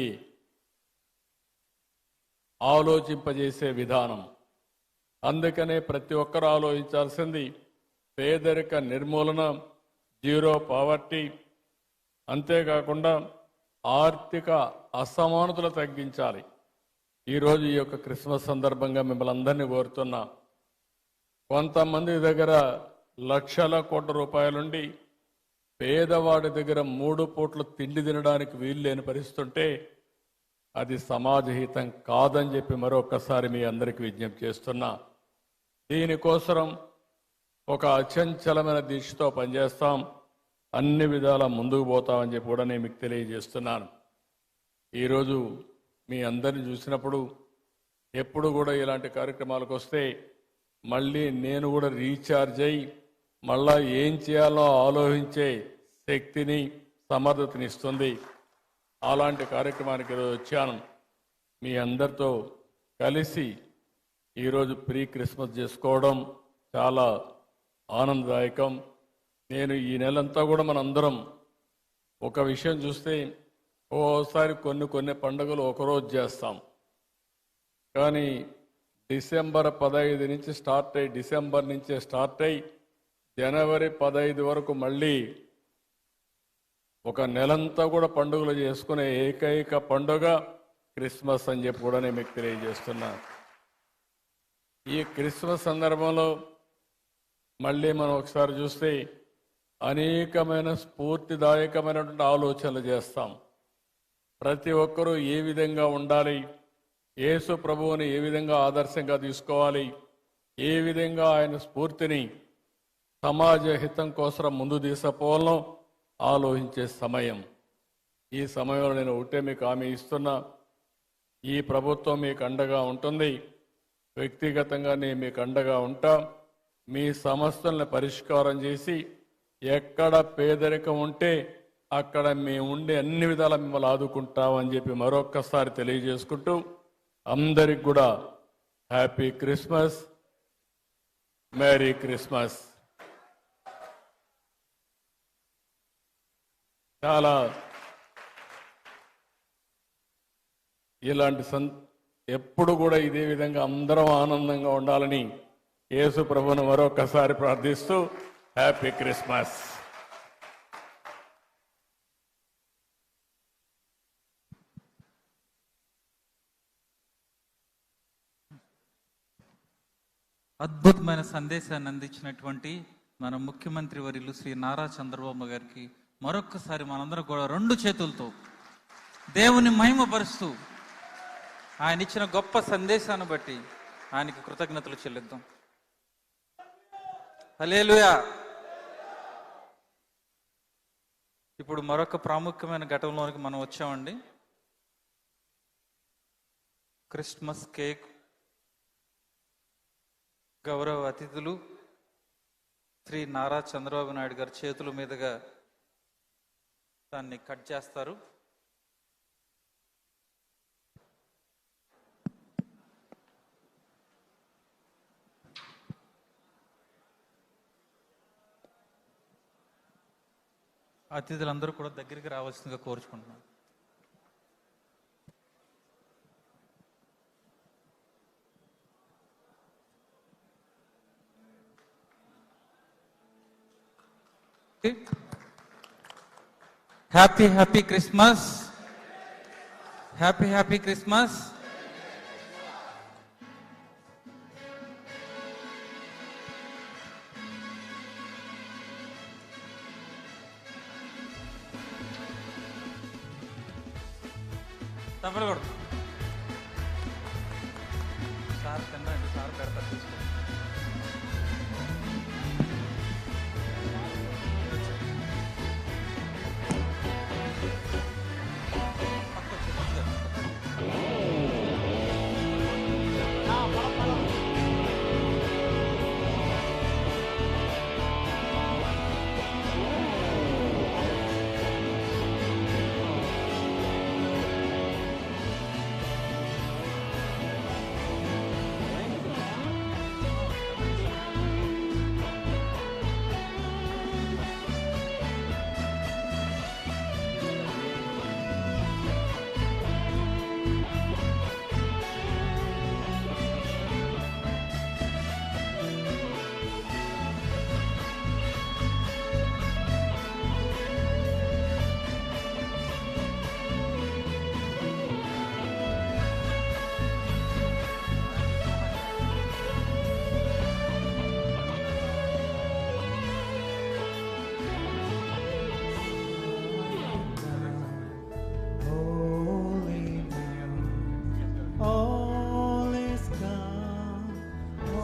ఆలోచింపజేసే విధానం. అందుకనే ప్రతి ఒక్కరూ ఆలోచించాల్సింది పేదరిక నిర్మూలన, జీరో పావర్టీ, అంతేకాకుండా ఆర్థిక అసమానతలు తగ్గించాలి. ఈరోజు ఈ యొక్క క్రిస్మస్ సందర్భంగా మిమ్మల్ని అందరినీ కోరుతున్నా, కొంతమంది దగ్గర లక్షల కోట్ల రూపాయలుండి పేదవాడి దగ్గర 3 పూట్ల తిండి తినడానికి వీలు లేని పరిస్థితుంటే అది సమాజహితం కాదని చెప్పి మరొకసారి మీ అందరికీ విజ్ఞప్తి చేస్తున్నా. దీనికోసం ఒక అచంచలమైన దీక్షతో పనిచేస్తాం, అన్ని విధాలా ముందుకు పోతామని చెప్పి కూడా నేను మీకు తెలియజేస్తున్నాను. ఈరోజు మీ అందరిని చూసినప్పుడు ఎప్పుడు కూడా ఇలాంటి కార్యక్రమాలకు వస్తే మళ్ళీ నేను కూడా రీఛార్జ్ అయ్యి మళ్ళా ఏం చేయాలో ఆలోచించే శక్తిని సమర్థతని ఇస్తుంది. అలాంటి కార్యక్రమానికి ఈరోజు వచ్చాను. మీ అందరితో కలిసి ఈరోజు ప్రీ క్రిస్మస్ చేసుకోవడం చాలా ఆనందదాయకం. నేను ఈ నెలంతా కూడా మనందరం ఒక విషయం చూస్తే ఓసారి కొన్ని పండుగలు ఒకరోజు చేస్తాం, కానీ డిసెంబర్ 15 నుంచి డిసెంబర్ నుంచే స్టార్ట్ అయ్యి జనవరి 15 వరకు మళ్ళీ ఒక నెలంతా కూడా పండుగలు చేసుకునే ఏకైక పండుగ క్రిస్మస్ అని చెప్పి కూడా నేను మీకు తెలియజేస్తున్నా. ఈ క్రిస్మస్ సందర్భంలో మళ్ళీ మనం ఒకసారి చూస్తే అనేకమైన స్ఫూర్తిదాయకమైనటువంటి ఆలోచనలు చేస్తాం. ప్రతి ఒక్కరూ ఏ విధంగా ఉండాలి, యేసు ప్రభువుని ఏ విధంగా ఆదర్శంగా తీసుకోవాలి, ఏ విధంగా ఆయన స్ఫూర్తిని సమాజ హితం కోసం ముందు తీసుకుపోవాలో ఆలోచించే సమయం. ఈ సమయంలో నేను ఒకటే మీకు హామీ ఇస్తున్నా, ఈ ప్రభుత్వం మీకు అండగా ఉంటుంది. వ్యక్తిగతంగా నేను మీకు అండగా ఉంటా. మీ సమస్యలను పరిష్కారం చేసి ఎక్కడ పేదరికం ఉంటే అక్కడ మేము ఉండి అన్ని విధాలా మిమ్మల్ని ఆదుకుంటామని చెప్పి మరొక్కసారి తెలియజేసుకుంటూ అందరికి కూడా హ్యాపీ క్రిస్మస్, మేరీ క్రిస్మస్. చాలా ఇలాంటి ఎప్పుడు కూడా ఇదే విధంగా అందరం ఆనందంగా ఉండాలని యేసు ప్రభువును మరొకసారి ప్రార్థిస్తూ హ్యాపీ క్రిస్మస్. అద్భుతమైన సందేశాన్ని అందించినటువంటి మన ముఖ్యమంత్రి వర్యులు శ్రీ నారా చంద్రబాబు గారికి మరొక్కసారి మనందరం కూడా రెండు చేతులతో దేవుని మహిమపరుస్తూ ఆయన ఇచ్చిన గొప్ప సందేశాన్ని బట్టి ఆయనకి కృతజ్ఞతలు చెల్లిద్దాం. హల్లెలూయా. ఇప్పుడు మరొక ప్రాముఖ్యమైన ఘటనలోనికి మనం వచ్చామండి. క్రిస్మస్ కేక్ గౌరవ అతిథులు శ్రీ నారా చంద్రబాబు నాయుడు గారి చేతుల మీదుగా దాన్ని కట్ చేస్తారు. అతిథులందరూ కూడా దగ్గరికి రావాల్సిందిగా కోరుచుకుంటున్నాను. Happy Christmas. Happy Christmas. తప్పకూడదు సార్ తినండి, సార్ పెడతారు తీసుకోండి.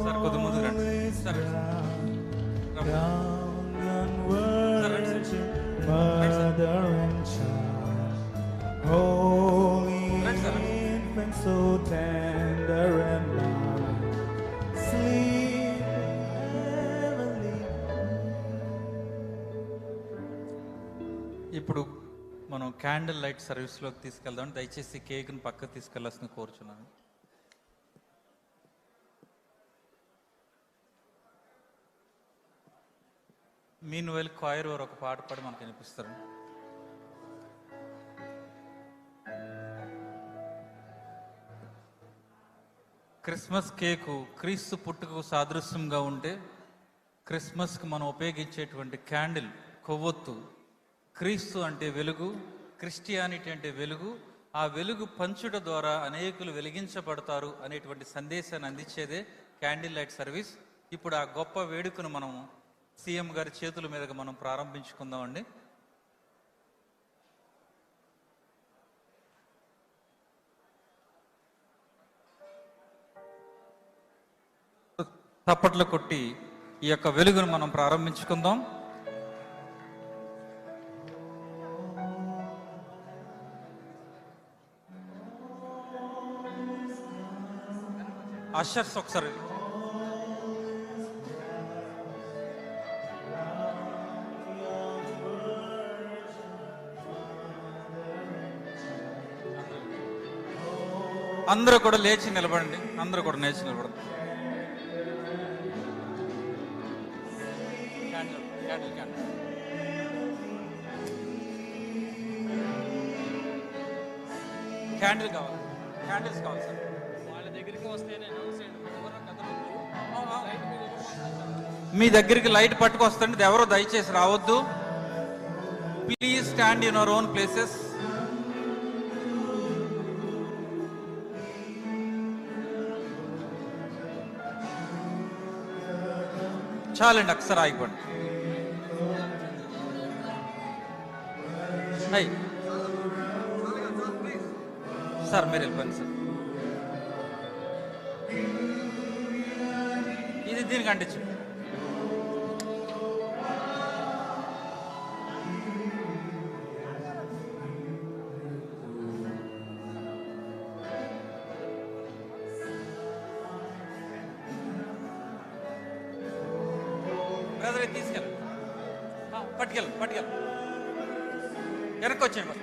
సార్ కొద్ది ముందు రండి. Sir So tender and mild, sleep heavenly. ఇప్పుడు మనం క్యాండిల్ లైట్ సర్వీస్లోకి తీసుకెళ్దాం. దయచేసి కేక్ని పక్కకు తీసుకెళ్లాల్సింది కోరుచున్నాను. మీన్ వైల్ కాయర్ వారు ఒక పాట పాడి మనకు వినిపిస్తారు. క్రిస్మస్ కేకు క్రీస్తు పుట్టుకకు సాదృశ్యంగా ఉంటే క్రిస్మస్కి మనం ఉపయోగించేటువంటి క్యాండిల్ కొవ్వొత్తు క్రీస్తు అంటే వెలుగు, క్రిస్టియానిటీ అంటే వెలుగు. ఆ వెలుగు పంచుట ద్వారా అనేకులు వెలిగించబడతారు అనేటువంటి సందేశాన్ని అందించేదే క్యాండిల్ లైట్ సర్వీస్. ఇప్పుడు ఆ గొప్ప వేడుకను మనం సీఎం గారి చేతుల మీదుగా మనం ప్రారంభించుకుందామండి. తప్పట్లు కొట్టి ఈ యొక్క వెలుగును మనం ప్రారంభించుకుందాం. అషర్స్ ఒకసారి అందరూ కూడా లేచి నిలబడండి. అందరూ కూడా లేచి నిలబడండి. క్యాండిల్ కావాలి, క్యాండిల్స్ కావాలి సార్. వాళ్ళ దగ్గరికి వస్తే మీ దగ్గరికి లైట్ పట్టుకొస్తుంది, ఎవరో దయచేసి రావద్దు. Please stand in our own places. చాలండి, ఒకసారి ఆగిపోండి. హై సార్, మీరు వెళ్ళిపోండి సార్. ఇది దీనికి అంటించు. బ్రదర్ తీసుకెళ్ళి పట్టుకెళ్ళి వెనక్కి వచ్చేయండి.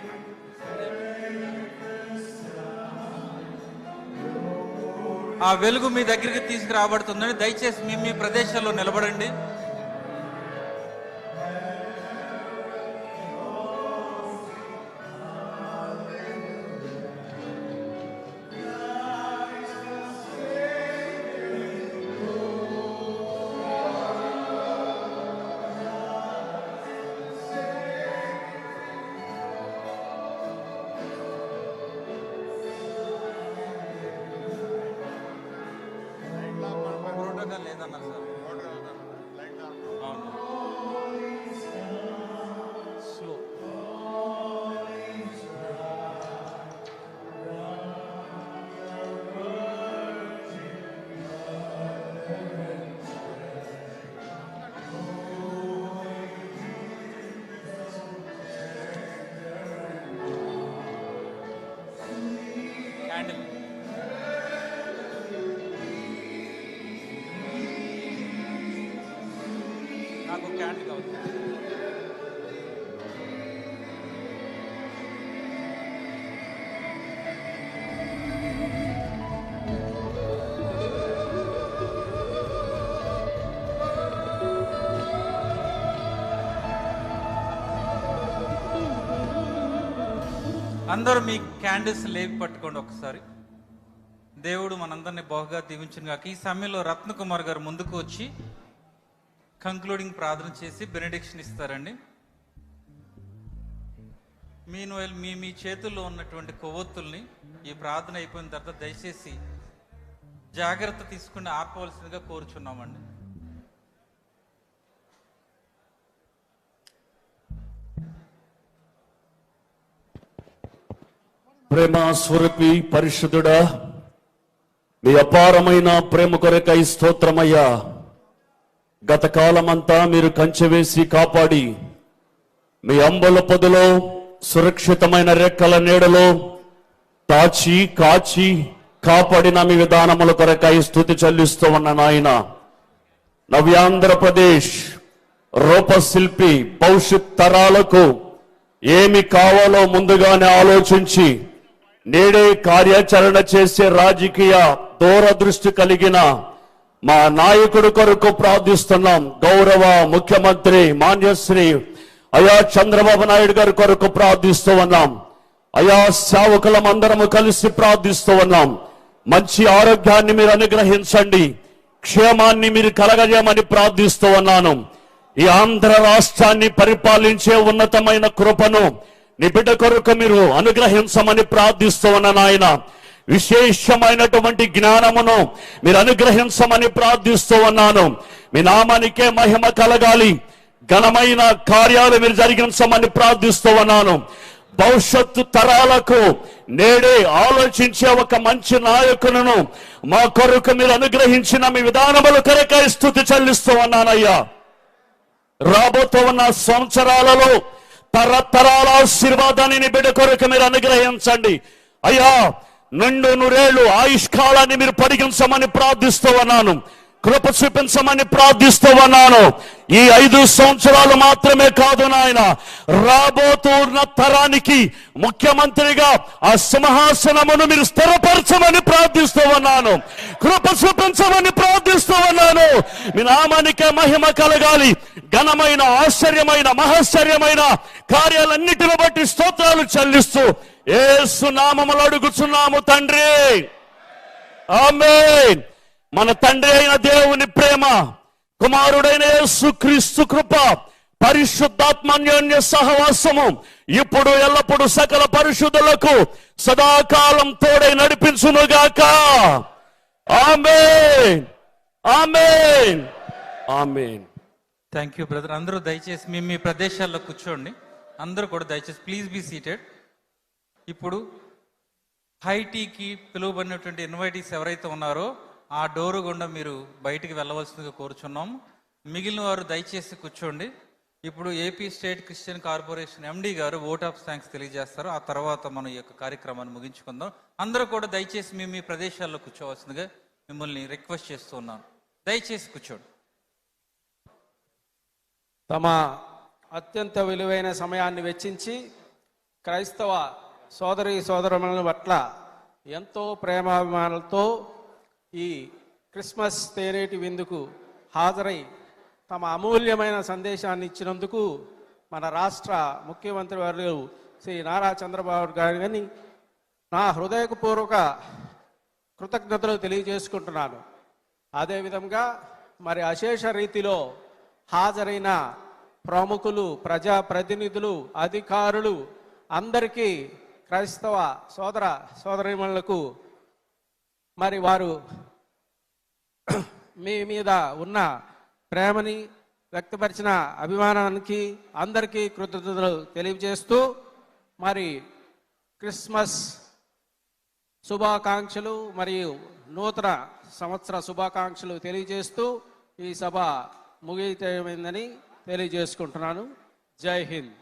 ఆ వెలుగు మీ దగ్గరికి తీసుకురాబడుతుందని దయచేసి మీ మీ ప్రదేశాల్లో నిలబడండి. ప్రోటోకాల్ లేదన్నారు సార్. అవును. స్లో. క్యాండిల్. నాకు క్యాండిల్ కావాలి. అందరూ మీ క్యాండిల్స్ లేవి పట్టుకోండి ఒకసారి. దేవుడు మనందరినీ బహుగా దీవించును గాక. ఈ సమయంలో రత్నకుమార్ గారు ముందుకు వచ్చి కంక్లూడింగ్ ప్రార్థన చేసి బెనెడిక్షన్ ఇస్తారండి. మీ మీ చేతుల్లో ఉన్నటువంటి కొవ్వొత్తుల్ని ఈ ప్రార్థన అయిపోయిన తర్వాత దయచేసి జాగ్రత్త తీసుకుని ఆపవలసిందిగా కోరుచున్నామండి. ప్రేమ స్వరూపి పరిశుద్ధుడా, మీ అపారమైన ప్రేమ కొరకై స్తోత్రమయ్యా. గత కాలమంతా మీరు కంచె వేసి కాపాడి మీ అంబల పొదలో సురక్షితమైన రెక్కల నీడలో తాచి కాచి కాపాడిన మీ విధానముల కొరకై స్తుతి చెల్లిస్తూ ఉన్న నాయన, నవ్యాంధ్రప్రదేశ్ రూపశిల్పి భవిష్యత్ తరాలకు ఏమి కావాలో ముందుగానే ఆలోచించి నేడే కార్యాచరణ చేసే రాజకీయ దూరదృష్టి కలిగిన మా నాయకుడి కొరకు ప్రార్థిస్తున్నాం. గౌరవ ముఖ్యమంత్రి మాన్యశ్రీ అయా చంద్రబాబు నాయుడు గారి కొరకు ప్రార్థిస్తూ ఉన్నాం. అయా సేవకులం అందరము కలిసి ప్రార్థిస్తూ ఉన్నాం. మంచి ఆరోగ్యాన్ని మీరు అనుగ్రహించండి, క్షేమాన్ని మీరు కలగజేయమని ప్రార్థిస్తూ ఉన్నాను. ఈ ఆంధ్ర రాష్ట్రాన్ని పరిపాలించే ఉన్నతమైన కృపను నీ బిడ్డ కొరకు మీరు అనుగ్రహించమని ప్రార్థిస్తూ ఉన్నాను. ఆయన విశేషమైనటువంటి జ్ఞానమును మీరు అనుగ్రహించమని ప్రార్థిస్తూ ఉన్నాను. మీ నామానికే మహిమ కలగాలి, ఘనమైన కార్యాలు మీరు జరిగించమని ప్రార్థిస్తూ ఉన్నాను. భవిష్యత్తు తరాలకు నేడే ఆలోచించే ఒక మంచి నాయకులను మా కొరకు మీరు అనుగ్రహించిన మీ విధానముల కొరకై స్తుతి చెల్లిస్తూ ఉన్నానయ్యా. రాబోతూ ఉన్న సంవత్సరాలలో తరతరాల ఆశీర్వాదాన్ని నీ బిడ్డ కొరకు మీరు అనుగ్రహించండి అయ్యా. నిండు నూరేళ్లు ఆయుష్కాలాన్ని మీరు పొడిగించమని ప్రార్థిస్తూ ఉన్నాను. కృప చూపించమని ప్రార్థిస్తూ ఉన్నాను. ఈ 5 సంవత్సరాలు మాత్రమే కాదు నాయన, రాబోతున్న తరానికి ముఖ్యమంత్రిగా ఆ సింహాసనమును మీరు స్థిరపరచమని ప్రార్థిస్తూ ఉన్నాను. కృప చూపించమని ప్రార్థిస్తూ ఉన్నాను. మీ నామానికే మహిమ కలగాలి. ఘనమైన ఆశ్చర్యమైన మహాశ్చర్యమైన కార్యాలన్నిటిని బట్టి స్తోత్రాలు చెల్లిస్తూ యేసు నామములో అడుగుచున్నాము తండ్రి, ఆమేన్. మన తండ్రి అయిన దేవుని ప్రేమ, కుమారుడైన యేసుక్రీస్తు కృప, పరిశుద్ధాత్మన్యోన్య సహవాసము ఇప్పుడు ఎల్లప్పుడు సకల పరిశుద్ధులకు సదాకాలం తోడై నడిపించునుగాక. ఆమేన్, ఆమేన్, ఆమేన్. Thank you brother. అందరూ దయచేసి మీ ప్రదేశాల్లో కూర్చోండి. అందరూ కూడా దయచేసి ప్లీజ్ బీ సీటెడ్. ఇప్పుడు హైటీకి పిలువబడినటువంటి ఇన్వైటీస్ ఎవరైతే ఉన్నారో ఆ డోరు గుండా మీరు బయటికి వెళ్ళవలసిందిగా కోరుచున్నాం. మిగిలిన వారు దయచేసి కూర్చోండి. ఇప్పుడు AP state Christian corporation MD గారు ఓట్ ఆఫ్ థ్యాంక్స్ తెలియజేస్తారు. ఆ తర్వాత మనం ఈ యొక్క కార్యక్రమాన్ని ముగించుకుందాం. అందరూ కూడా దయచేసి మీ ప్రదేశాల్లో కూర్చోవలసిందిగా మిమ్మల్ని రిక్వెస్ట్ చేస్తూ ఉన్నాను. దయచేసి కూర్చోండి. తమ అత్యంత విలువైన సమయాన్ని వెచ్చించి క్రైస్తవ సోదరి సోదరుల పట్ల ఎంతో ప్రేమాభిమానాలతో ఈ క్రిస్మస్ తేనేటి విందుకు హాజరై తమ అమూల్యమైన సందేశాన్ని ఇచ్చినందుకు మన రాష్ట్ర ముఖ్యమంత్రి వర్యులు శ్రీ నారా చంద్రబాబు గారిని నా హృదయపూర్వక కృతజ్ఞతలు తెలియజేసుకుంటున్నాను. అదేవిధంగా మరి అశేష రీతిలో హాజరైన ప్రముఖులు, ప్రజాప్రతినిధులు, అధికారులు అందరికీ క్రైస్తవ సోదర సోదరీమణులకు మరి వారు మీ మీద ఉన్న ప్రేమని వ్యక్తపరిచిన అభిమానానికి అందరికీ కృతజ్ఞతలు తెలియజేస్తూ మరి క్రిస్మస్ శుభాకాంక్షలు మరియు నూతన సంవత్సర శుభాకాంక్షలు తెలియజేస్తూ ఈ సభ ముగియమైందని తెలియజేసుకుంటున్నాను. జై హింద్.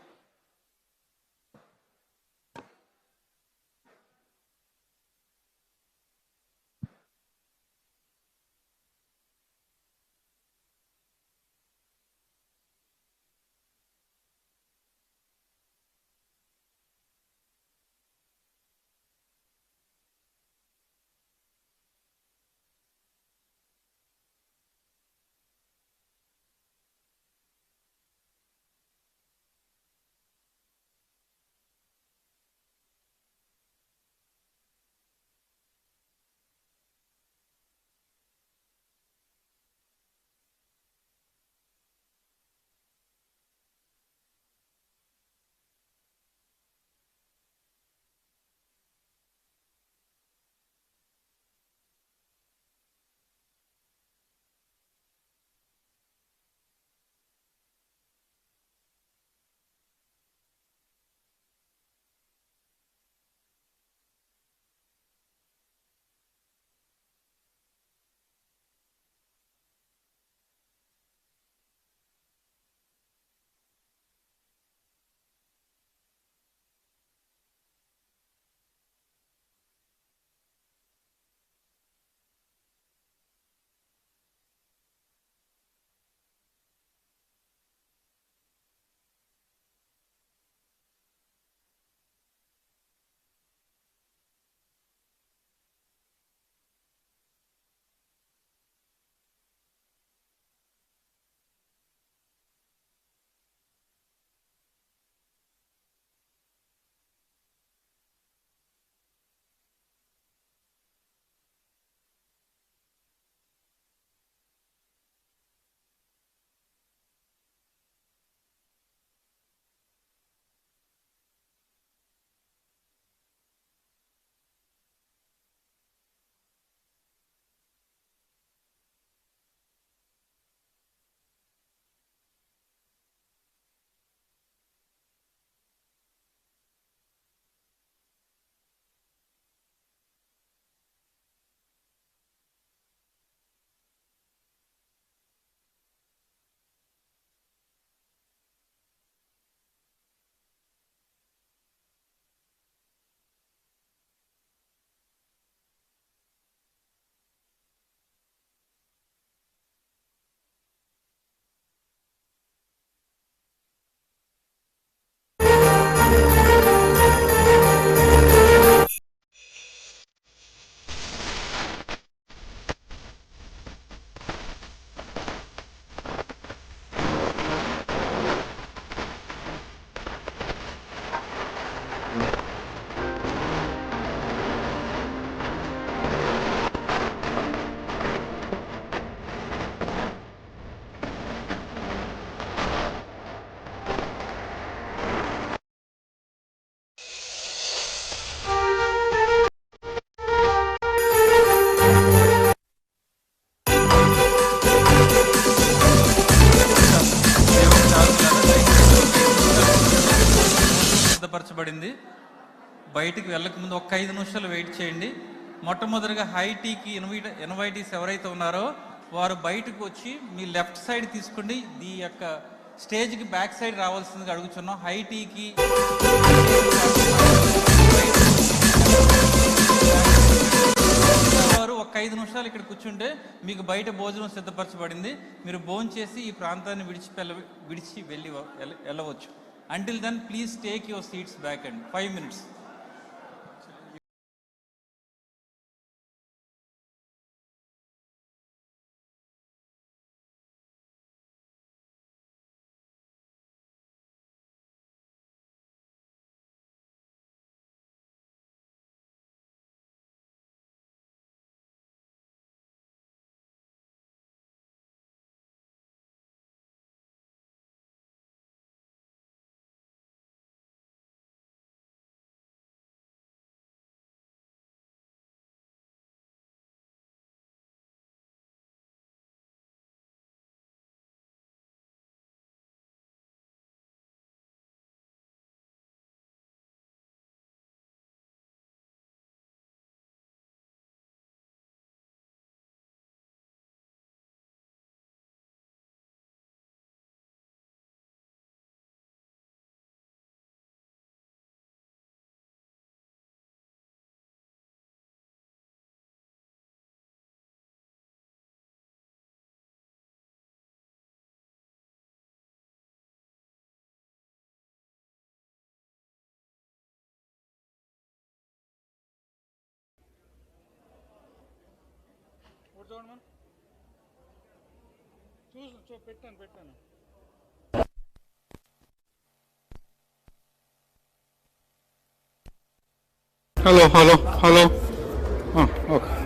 సిద్ధపరచబడింది. బయటికి వెళ్ళక ముందు ఒక 5 నిమిషాలు వెయిట్ చేయండి. మొట్టమొదటిగా హై టీకి ఇన్వైటీస్ ఎవరైతే ఉన్నారో వారు బయటకు వచ్చి మీ లెఫ్ట్ సైడ్ తీసుకోండి. ఈ యొక్క స్టేజ్కి బ్యాక్ సైడ్ రావాల్సిందిగా అడుగుతున్నాం. హై టీకి వారు ఒక 5 నిమిషాలు ఇక్కడ కూర్చుంటే మీకు బయట భోజనం సిద్ధపరచబడింది. మీరు భోజనం చేసి ఈ ప్రాంతాన్ని విడిచి వెళ్ళవచ్చు. Until then please take your seats back and 5 minutes. పెట్టాను. Hello okay.